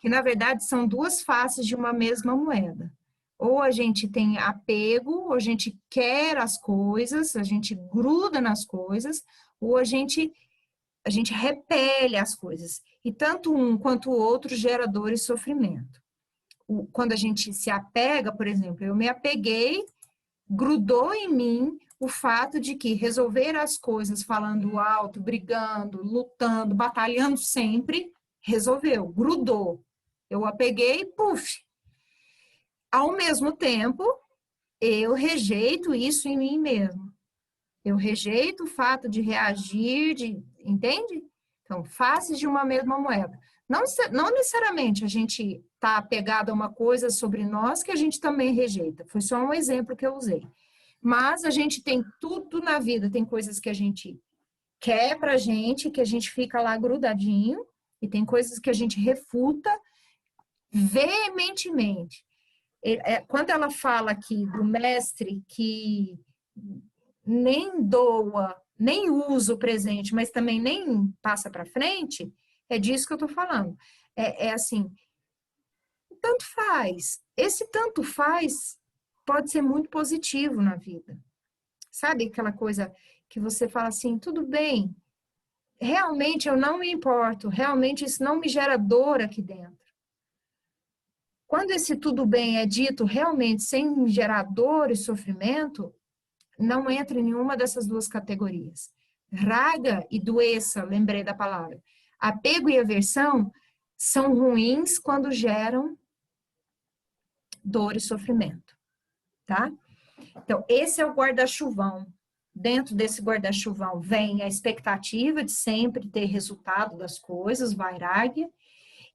que na verdade são duas faces de uma mesma moeda. Ou a gente tem apego, ou a gente quer as coisas, a gente gruda nas coisas, ou a gente repele as coisas. E tanto um quanto o outro gera dor e sofrimento. Quando a gente se apega, por exemplo, eu me apeguei, grudou em mim o fato de que resolver as coisas falando alto, brigando, lutando, batalhando sempre, resolveu, grudou. Eu apeguei, puf. Ao mesmo tempo, eu rejeito isso em mim mesmo. Eu rejeito o fato de reagir, entende? Então, faces de uma mesma moeda. Não necessariamente a gente está apegado a uma coisa sobre nós que a gente também rejeita. Foi só um exemplo que eu usei. Mas a gente tem tudo na vida, tem coisas que a gente quer pra gente, que a gente fica lá grudadinho, e tem coisas que a gente refuta veementemente. Quando ela fala aqui do mestre que nem doa, nem usa o presente, mas também nem passa para frente, é disso que eu estou falando. É assim, tanto faz. Esse tanto faz pode ser muito positivo na vida. Sabe aquela coisa que você fala assim, tudo bem, realmente eu não me importo, realmente isso não me gera dor aqui dentro. Quando esse tudo bem é dito realmente sem gerar dor e sofrimento, não entra em nenhuma dessas duas categorias. Raga e doença, lembrei da palavra. Apego e aversão são ruins quando geram dor e sofrimento, tá? Então, esse é o guarda-chuvão. Dentro desse guarda-chuvão vem a expectativa de sempre ter resultado das coisas, vairagya,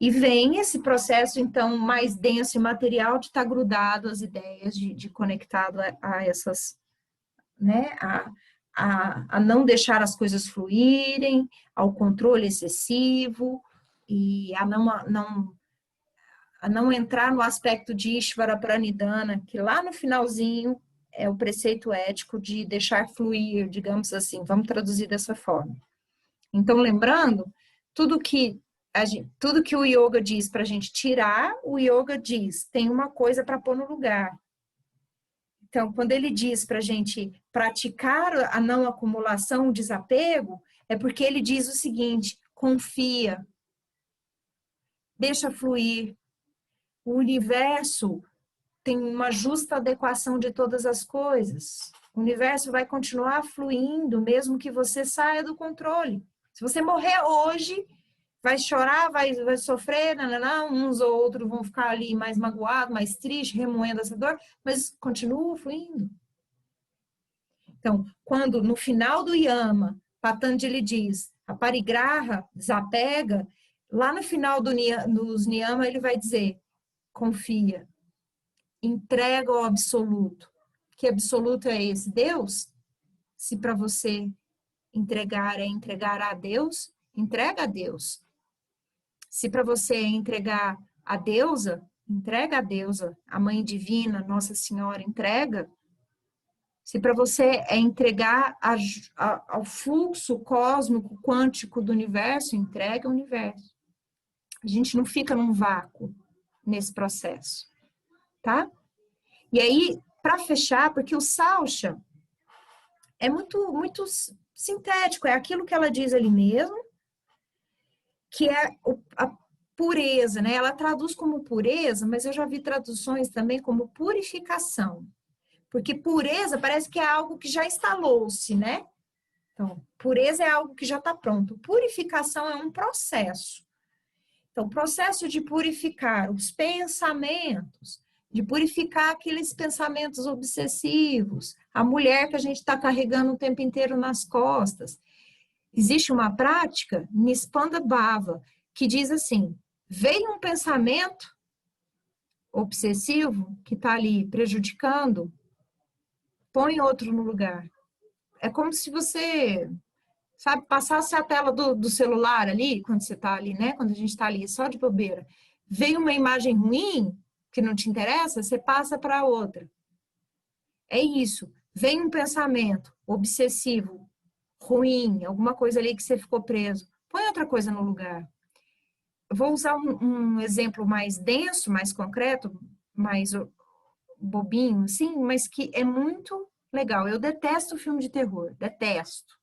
e vem esse processo, então, mais denso e material de estar grudado às ideias, de conectado a essas, né, a não deixar as coisas fluírem, ao controle excessivo e a não entrar no aspecto de Ishvara Pranidhana, que lá no finalzinho é o preceito ético de deixar fluir, digamos assim, vamos traduzir dessa forma. Então, lembrando, tudo que o yoga diz para a gente tirar, o yoga diz, tem uma coisa para pôr no lugar. Então, quando ele diz para a gente praticar a não acumulação, o desapego, é porque ele diz o seguinte, confia, deixa fluir. O universo tem uma justa adequação de todas as coisas. O universo vai continuar fluindo, mesmo que você saia do controle. Se você morrer hoje, vai chorar, vai sofrer, uns ou outros vão ficar ali mais magoados, mais tristes, remoendo essa dor, mas continua fluindo. Então, quando no final do yama, Patanjali diz, a parigraha, desapega, lá no final dos niyama ele vai dizer, confia, entrega ao absoluto. Que absoluto é esse? Deus? Se para você entregar é entregar a Deus, entrega a Deus. Se para você é entregar a deusa, entrega a deusa, a Mãe Divina, Nossa Senhora, entrega. Se para você é entregar ao fluxo cósmico, quântico do universo, entrega o universo. A gente não fica num vácuo nesse processo, tá? E aí, para fechar, porque o Saucha é muito, muito sintético, é aquilo que ela diz ali mesmo, que é a pureza, né? Ela traduz como pureza, mas eu já vi traduções também como purificação. Porque pureza parece que é algo que já instalou-se, né? Então, pureza é algo que já está pronto. Purificação é um processo. Então, o processo de purificar os pensamentos, de purificar aqueles pensamentos obsessivos, a mulher que a gente está carregando o tempo inteiro nas costas. Existe uma prática, Nispanda Bhava, que diz assim, veio um pensamento obsessivo que está ali prejudicando, põe outro no lugar. É como se você, sabe, passasse a tela do celular ali, quando você está ali, né? Quando a gente está ali só de bobeira. Veio uma imagem ruim, que não te interessa, você passa para outra. É isso. Vem um pensamento obsessivo, ruim, alguma coisa ali que você ficou preso. Põe outra coisa no lugar. Eu vou usar um exemplo mais denso, mais concreto, mais bobinho, assim, mas que é muito legal. Eu detesto filme de terror, detesto.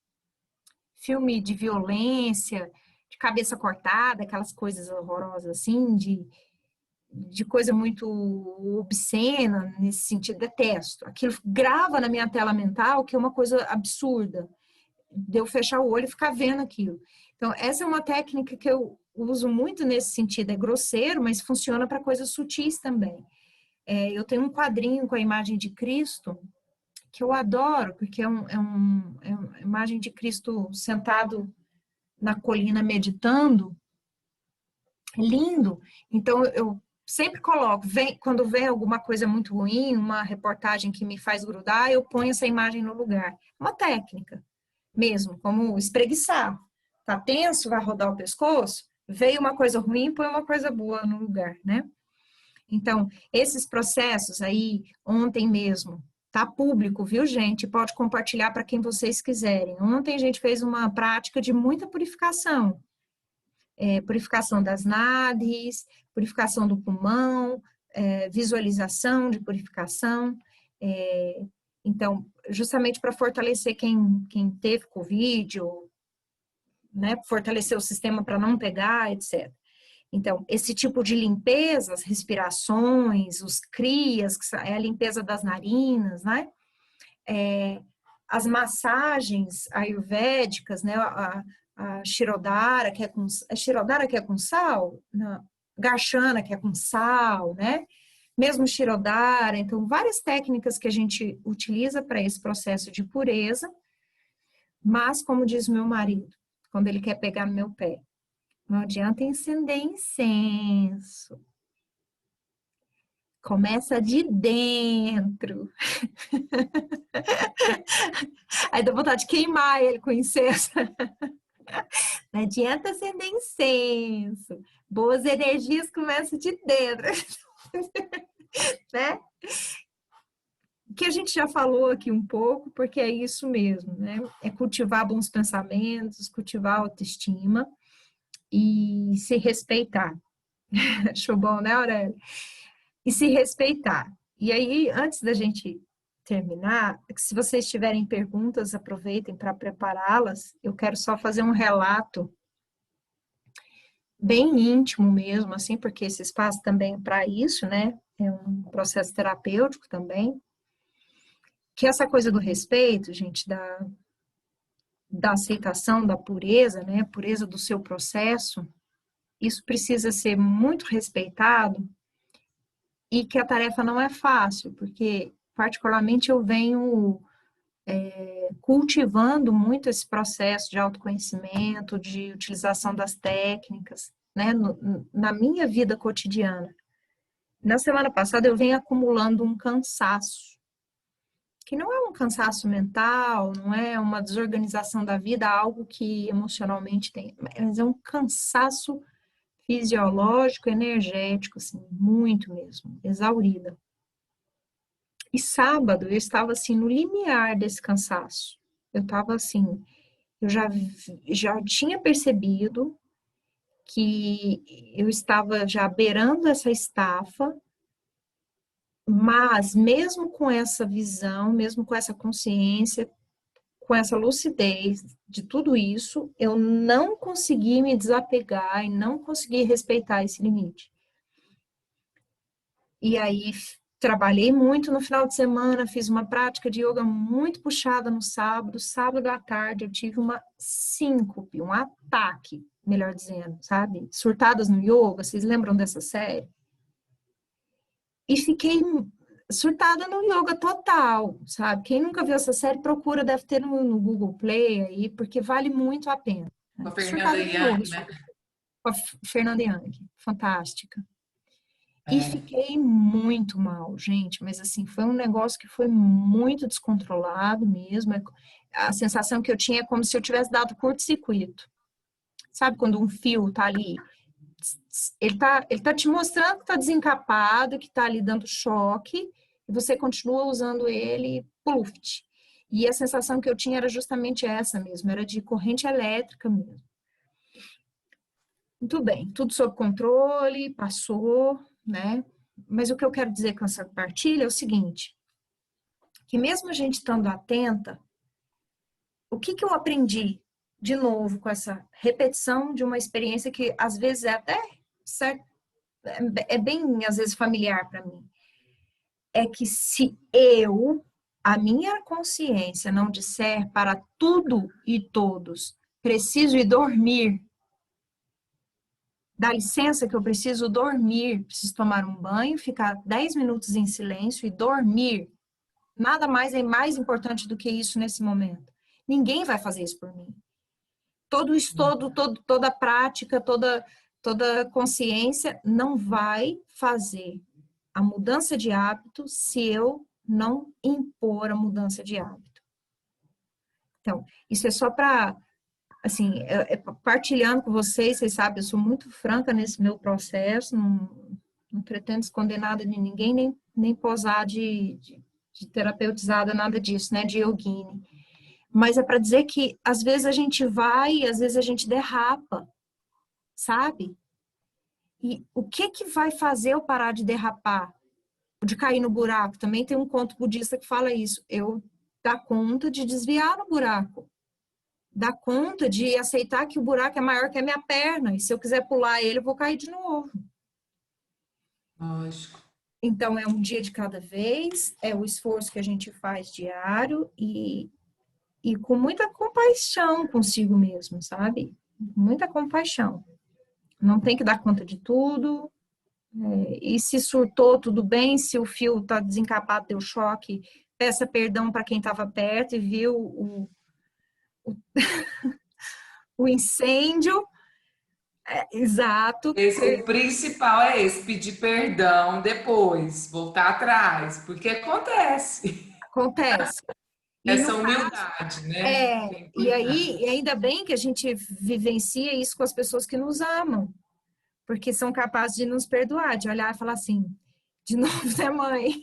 Filme de violência, de cabeça cortada, aquelas coisas horrorosas assim, de coisa muito obscena, nesse sentido, detesto. Aquilo grava na minha tela mental que é uma coisa absurda, de eu fechar o olho e ficar vendo aquilo. Então, essa é uma técnica que eu uso muito nesse sentido, é grosseiro, mas funciona para coisas sutis também. Eu tenho um quadrinho com a imagem de Cristo, que eu adoro, porque é uma imagem de Cristo sentado na colina meditando, lindo. Então, eu sempre coloco, quando vem alguma coisa muito ruim, uma reportagem que me faz grudar, eu ponho essa imagem no lugar. Uma técnica mesmo, como espreguiçar. Tá tenso, vai rodar o pescoço, veio uma coisa ruim, põe uma coisa boa no lugar, né? Então, esses processos aí, ontem mesmo, tá público, viu, gente? Pode compartilhar para quem vocês quiserem. Ontem a gente fez uma prática de muita purificação. Purificação das náderes, purificação do pulmão, visualização de purificação. Então, justamente para fortalecer quem teve Covid, ou, né, fortalecer o sistema para não pegar, etc. Então, esse tipo de limpeza, as respirações, os crias, que é a limpeza das narinas, né? As massagens ayurvédicas, né? A Shirodhara, que é com... A Shirodhara que é com sal? Não. Garshana, que é com sal, né? Mesmo Shirodhara. Então, várias técnicas que a gente utiliza para esse processo de pureza. Mas, como diz meu marido, quando ele quer pegar no meu pé, não adianta acender incenso. Começa de dentro. Aí dá vontade de queimar ele com incenso. Não adianta acender incenso. Boas energias começam de dentro. Né? Que a gente já falou aqui um pouco, porque é isso mesmo, né? É cultivar bons pensamentos, cultivar autoestima e se respeitar. Achou bom, né, Aurélia? E se respeitar. E aí, antes da gente terminar, se vocês tiverem perguntas, aproveitem para prepará-las. Eu quero só fazer um relato bem íntimo mesmo, assim, porque esse espaço também é para isso, né? É um processo terapêutico também. Que essa coisa do respeito, gente, da aceitação, da pureza, né? Pureza do seu processo, isso precisa ser muito respeitado e que a tarefa não é fácil, porque particularmente eu venho cultivando muito esse processo de autoconhecimento, de utilização das técnicas, né, na minha vida cotidiana. Na semana passada eu venho acumulando um cansaço, que não é um cansaço mental, não é uma desorganização da vida, algo que emocionalmente tem, mas é um cansaço fisiológico, energético, assim, muito mesmo, exaurida. E sábado eu estava assim no limiar desse cansaço. Eu estava assim, eu já tinha percebido que eu estava já beirando essa estafa, mas mesmo com essa visão, mesmo com essa consciência, com essa lucidez de tudo isso, eu não consegui me desapegar e não consegui respeitar esse limite. E aí trabalhei muito no final de semana, fiz uma prática de yoga muito puxada no sábado. Sábado à tarde eu tive uma síncope, um ataque, melhor dizendo, sabe? Surtadas no Yoga, vocês lembram dessa série? E fiquei surtada no yoga total, sabe? Quem nunca viu essa série, procura, deve ter no Google Play aí, porque vale muito a pena. Com a Fernanda Young, né? Com a Fernanda Young, fantástica. E fiquei muito mal, gente, mas assim, foi um negócio que foi muito descontrolado mesmo. a sensação que eu tinha é como se eu tivesse dado curto-circuito. Sabe quando um fio tá ali, ele tá te mostrando que tá desencapado, que tá ali dando choque, e você continua usando ele, pluft. E a sensação que eu tinha era justamente essa mesmo, era de corrente elétrica mesmo. Muito bem, tudo sob controle, passou, né? Mas o que eu quero dizer com essa partilha é o seguinte, que mesmo a gente estando atenta, o que eu aprendi de novo com essa repetição de uma experiência que às vezes é até certo, é bem às vezes familiar para mim, é que se a minha consciência não disser para tudo e todos, preciso ir dormir, dá licença que eu preciso dormir, preciso tomar um banho, ficar 10 minutos em silêncio e dormir. Nada mais é mais importante do que isso nesse momento. Ninguém vai fazer isso por mim. Todo estudo, toda prática, toda consciência não vai fazer a mudança de hábito se eu não impor a mudança de hábito. Então, isso é só para, assim, partilhando com vocês, vocês sabem, eu sou muito franca nesse meu processo, não pretendo esconder nada de ninguém, nem posar de terapeutizada, nada disso, né, de yogini. Mas é para dizer que às vezes a gente vai, às vezes a gente derrapa, sabe? E o que vai fazer eu parar de derrapar? De cair no buraco? Também tem um conto budista que fala isso. Eu dar conta de desviar no buraco. Dar conta de aceitar que o buraco é maior que a minha perna. E se eu quiser pular ele, eu vou cair de novo. Lógico. Então, é um dia de cada vez, é o esforço que a gente faz diário e com muita compaixão consigo mesmo, sabe? Muita compaixão. Não tem que dar conta de tudo. E se surtou, tudo bem. Se o fio está desencapado, deu choque, peça perdão para quem estava perto e viu o incêndio. Exato. O principal é esse, pedir perdão depois, voltar atrás, porque acontece. Acontece. Essa humildade, né? E aí, ainda bem que a gente vivencia isso com as pessoas que nos amam, porque são capazes de nos perdoar, de olhar e falar assim, de novo, né, mãe?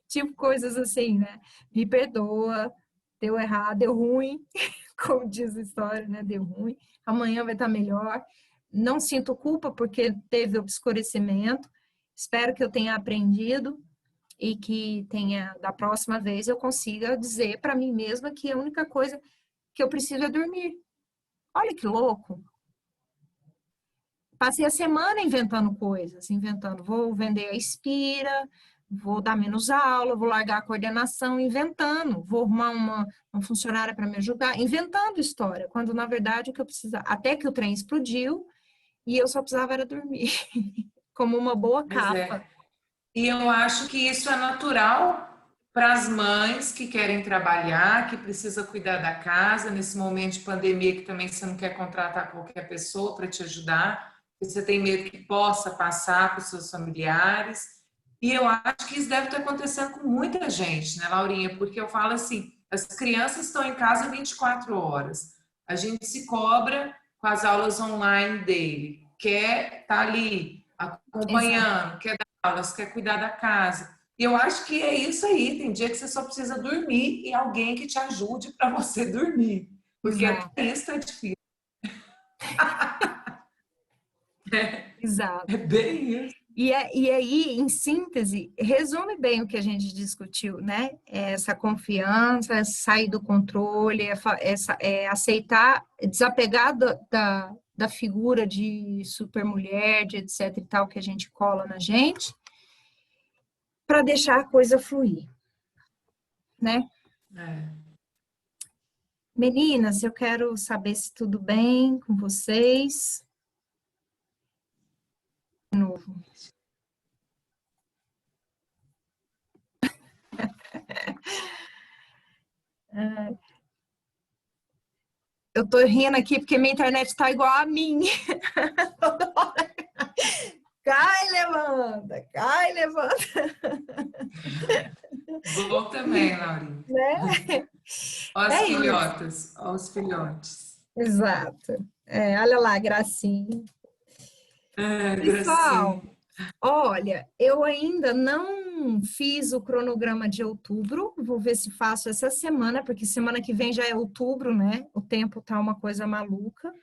Tipo coisas assim, né? Me perdoa, deu errado, deu ruim, como diz a história, né? Deu ruim, amanhã vai estar melhor. Não sinto culpa porque teve obscurecimento, espero que eu tenha aprendido e que da próxima vez eu consiga dizer para mim mesma que a única coisa que eu preciso é dormir. Olha que louco! Passei a semana inventando coisas, vou vender a Inspira, vou dar menos aula, vou largar a coordenação, inventando, vou arrumar uma funcionária para me ajudar, inventando história, quando na verdade o que eu precisava, até que o trem explodiu e eu só precisava era dormir, como uma boa capa. E eu acho que isso é natural para as mães que querem trabalhar, que precisa cuidar da casa, nesse momento de pandemia que também você não quer contratar qualquer pessoa para te ajudar, porque você tem medo que possa passar para os seus familiares. E eu acho que isso deve estar acontecendo com muita gente, né, Laurinha? Porque eu falo assim, as crianças estão em casa 24 horas. A gente se cobra com as aulas online dele, quer estar ali acompanhando, quer aulas, quer cuidar da casa. E eu acho que é isso aí. Tem dia que você só precisa dormir e alguém que te ajude para você dormir. Porque até isso é difícil. Exato. É bem isso. E aí, em síntese, resume bem o que a gente discutiu, né? Essa confiança, sair do controle, aceitar, desapegar da figura de supermulher, de etc e tal, que a gente cola na gente, para deixar a coisa fluir, né? Meninas, eu quero saber se tudo bem com vocês. De novo. Eu tô rindo aqui porque minha internet tá igual a minha. Toda hora. Cai, levanta, cai, levanta. Vou também, Laurinha. Né? Ó as É isso. filhotas, ó os filhotes. Exato. Olha lá, gracinha. Ah, Pessoal, gracinha. olha, eu ainda não fiz o cronograma de outubro, vou ver se faço essa semana, porque semana que vem já é outubro, né? O tempo tá uma coisa maluca.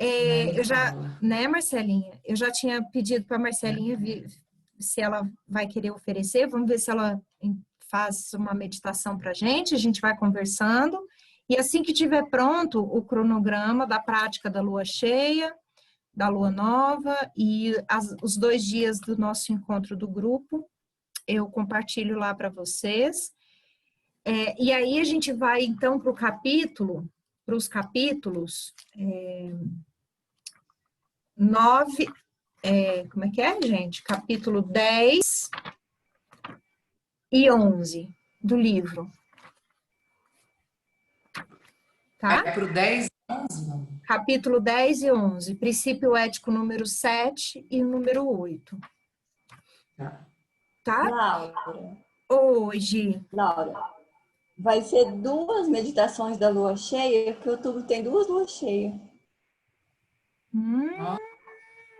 Nem Eu já, fala. né, Marcelinha? Eu já tinha pedido para a Marcelinha se ela vai querer oferecer, vamos ver se ela faz uma meditação para a gente vai conversando. E assim que tiver pronto o cronograma da prática da lua cheia, da lua nova e os 2 dias do nosso encontro do grupo, eu compartilho lá para vocês. E aí a gente vai então para os capítulos 9, como é que é, gente? Capítulo 10 e 11 do livro, Vai tá? pro 10, 11, não? Capítulo 10 e 11, princípio ético número 7 e número 8, Tá. tá? Laura, Hoje, Laura, vai ser 2 meditações da lua cheia, porque outubro tem 2 luas cheias. Ó,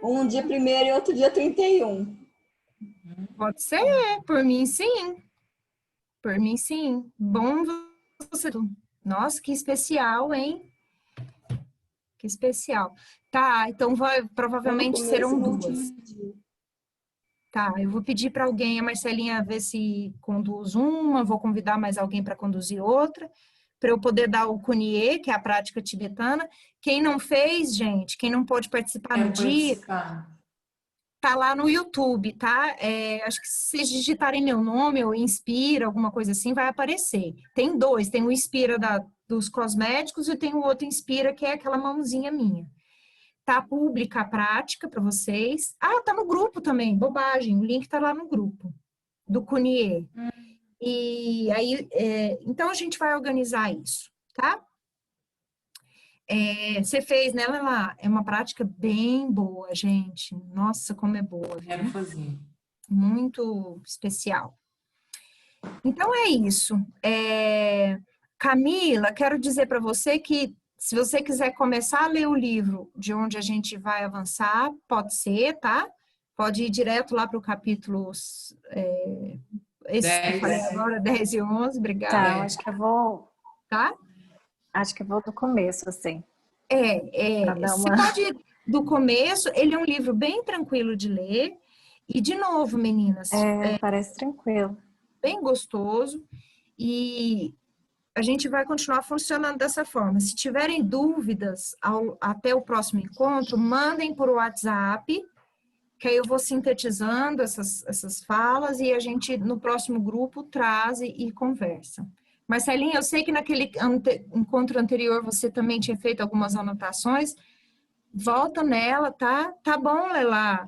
Um dia primeiro e outro dia 31. pode ser, por mim sim, por mim sim. Bom você. Nossa, que especial, hein? Que especial. Tá, então Um no provavelmente começo e serão no 2. último dia. Tá, eu vou pedir para alguém, a Marcelinha, ver se conduz uma, vou convidar mais alguém para conduzir outra, para eu poder dar o Kunie, que é a prática tibetana. Quem não fez, gente, quem não pôde participar no quero dia, participar. tá lá no YouTube, tá? Acho que se vocês digitarem meu nome ou Inspira, alguma coisa assim, vai aparecer. Tem 2, tem o Inspira dos cosméticos e tem o outro Inspira, que é aquela mãozinha minha. Tá pública a prática para vocês. Ah, tá no grupo também, bobagem, o link tá lá no grupo do Cunie. E aí, então a gente vai organizar isso, tá? Você fez, né, Lelá? É uma prática bem boa, gente. Nossa, como é boa, Quero viu? fazer. Muito especial. Então é isso. Camila, quero dizer para você que se você quiser começar a ler o livro de onde a gente vai avançar, pode ser, tá? Pode ir direto lá para o capítulo, esse que eu falei 10. agora, 10 e 11, obrigada, Tá, eu 10. acho que eu vou. tá? Acho que eu vou do começo, assim, para dar Você uma. pode ir do começo, ele é um livro bem tranquilo de ler, e de novo, meninas, Parece tranquilo. bem gostoso, e a gente vai continuar funcionando dessa forma. Se tiverem dúvidas até o próximo encontro, mandem por WhatsApp, que aí eu vou sintetizando essas falas e a gente, no próximo grupo, traz e conversa. Marcelinha, eu sei que naquele encontro anterior você também tinha feito algumas anotações. Volta nela, tá? Tá bom, Lela.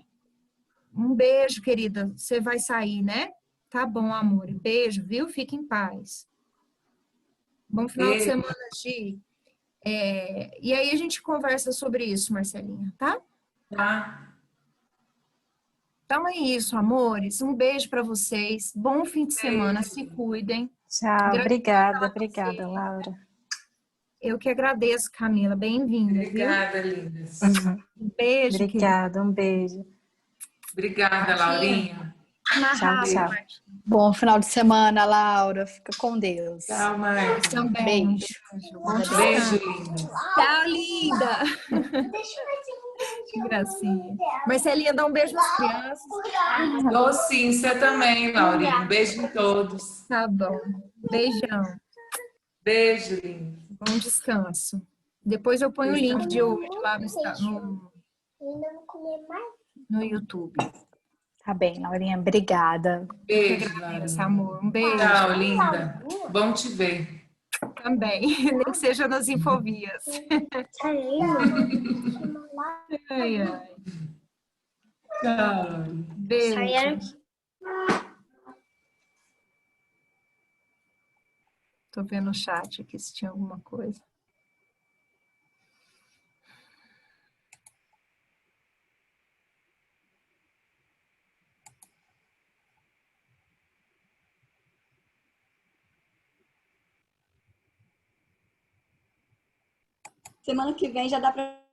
Um beijo, querida. Você vai sair, né? Tá bom, amor. Beijo, viu? Fique em paz. Bom final de Beijo. semana, Gi. E aí a gente conversa sobre isso, Marcelinha, tá? Tá? Então é isso, amores. Um beijo para vocês. Bom fim de semana. Se Beijo. cuidem. Tchau, Gratidão obrigada, pela obrigada, paciência. Laura. Eu que agradeço, Camila. Bem-vinda, viu? Obrigada, lindas. Um beijo, querida. Obrigada, um beijo. Obrigada, Laurinha. Tchau, Amarrado, tchau. Marcos. Bom final de semana, Laura. Fica com Deus. Tchau, Marta. Também. Um Beijo. beijo. Bom Beijo, descanso. linda. Tchau, linda. Que gracinha. Marcelinha, dá um beijo nas crianças. Dou sim, você também, Laurinha. Um beijo em todos. Tá bom. Beijão. Beijo, linda. Bom descanso. Depois eu ponho o Vocês link de também. hoje lá no YouTube. Tá bem, Laurinha, obrigada. Que Beijo, agradeço, Laurinha. amor. Um beijo. Tchau, linda. Bom te ver. Também. Nem que seja nas infovias. Ai, ai. Tchau, Laurinha. Beijo. Tô vendo o chat aqui se tinha alguma coisa. semana que vem já dá para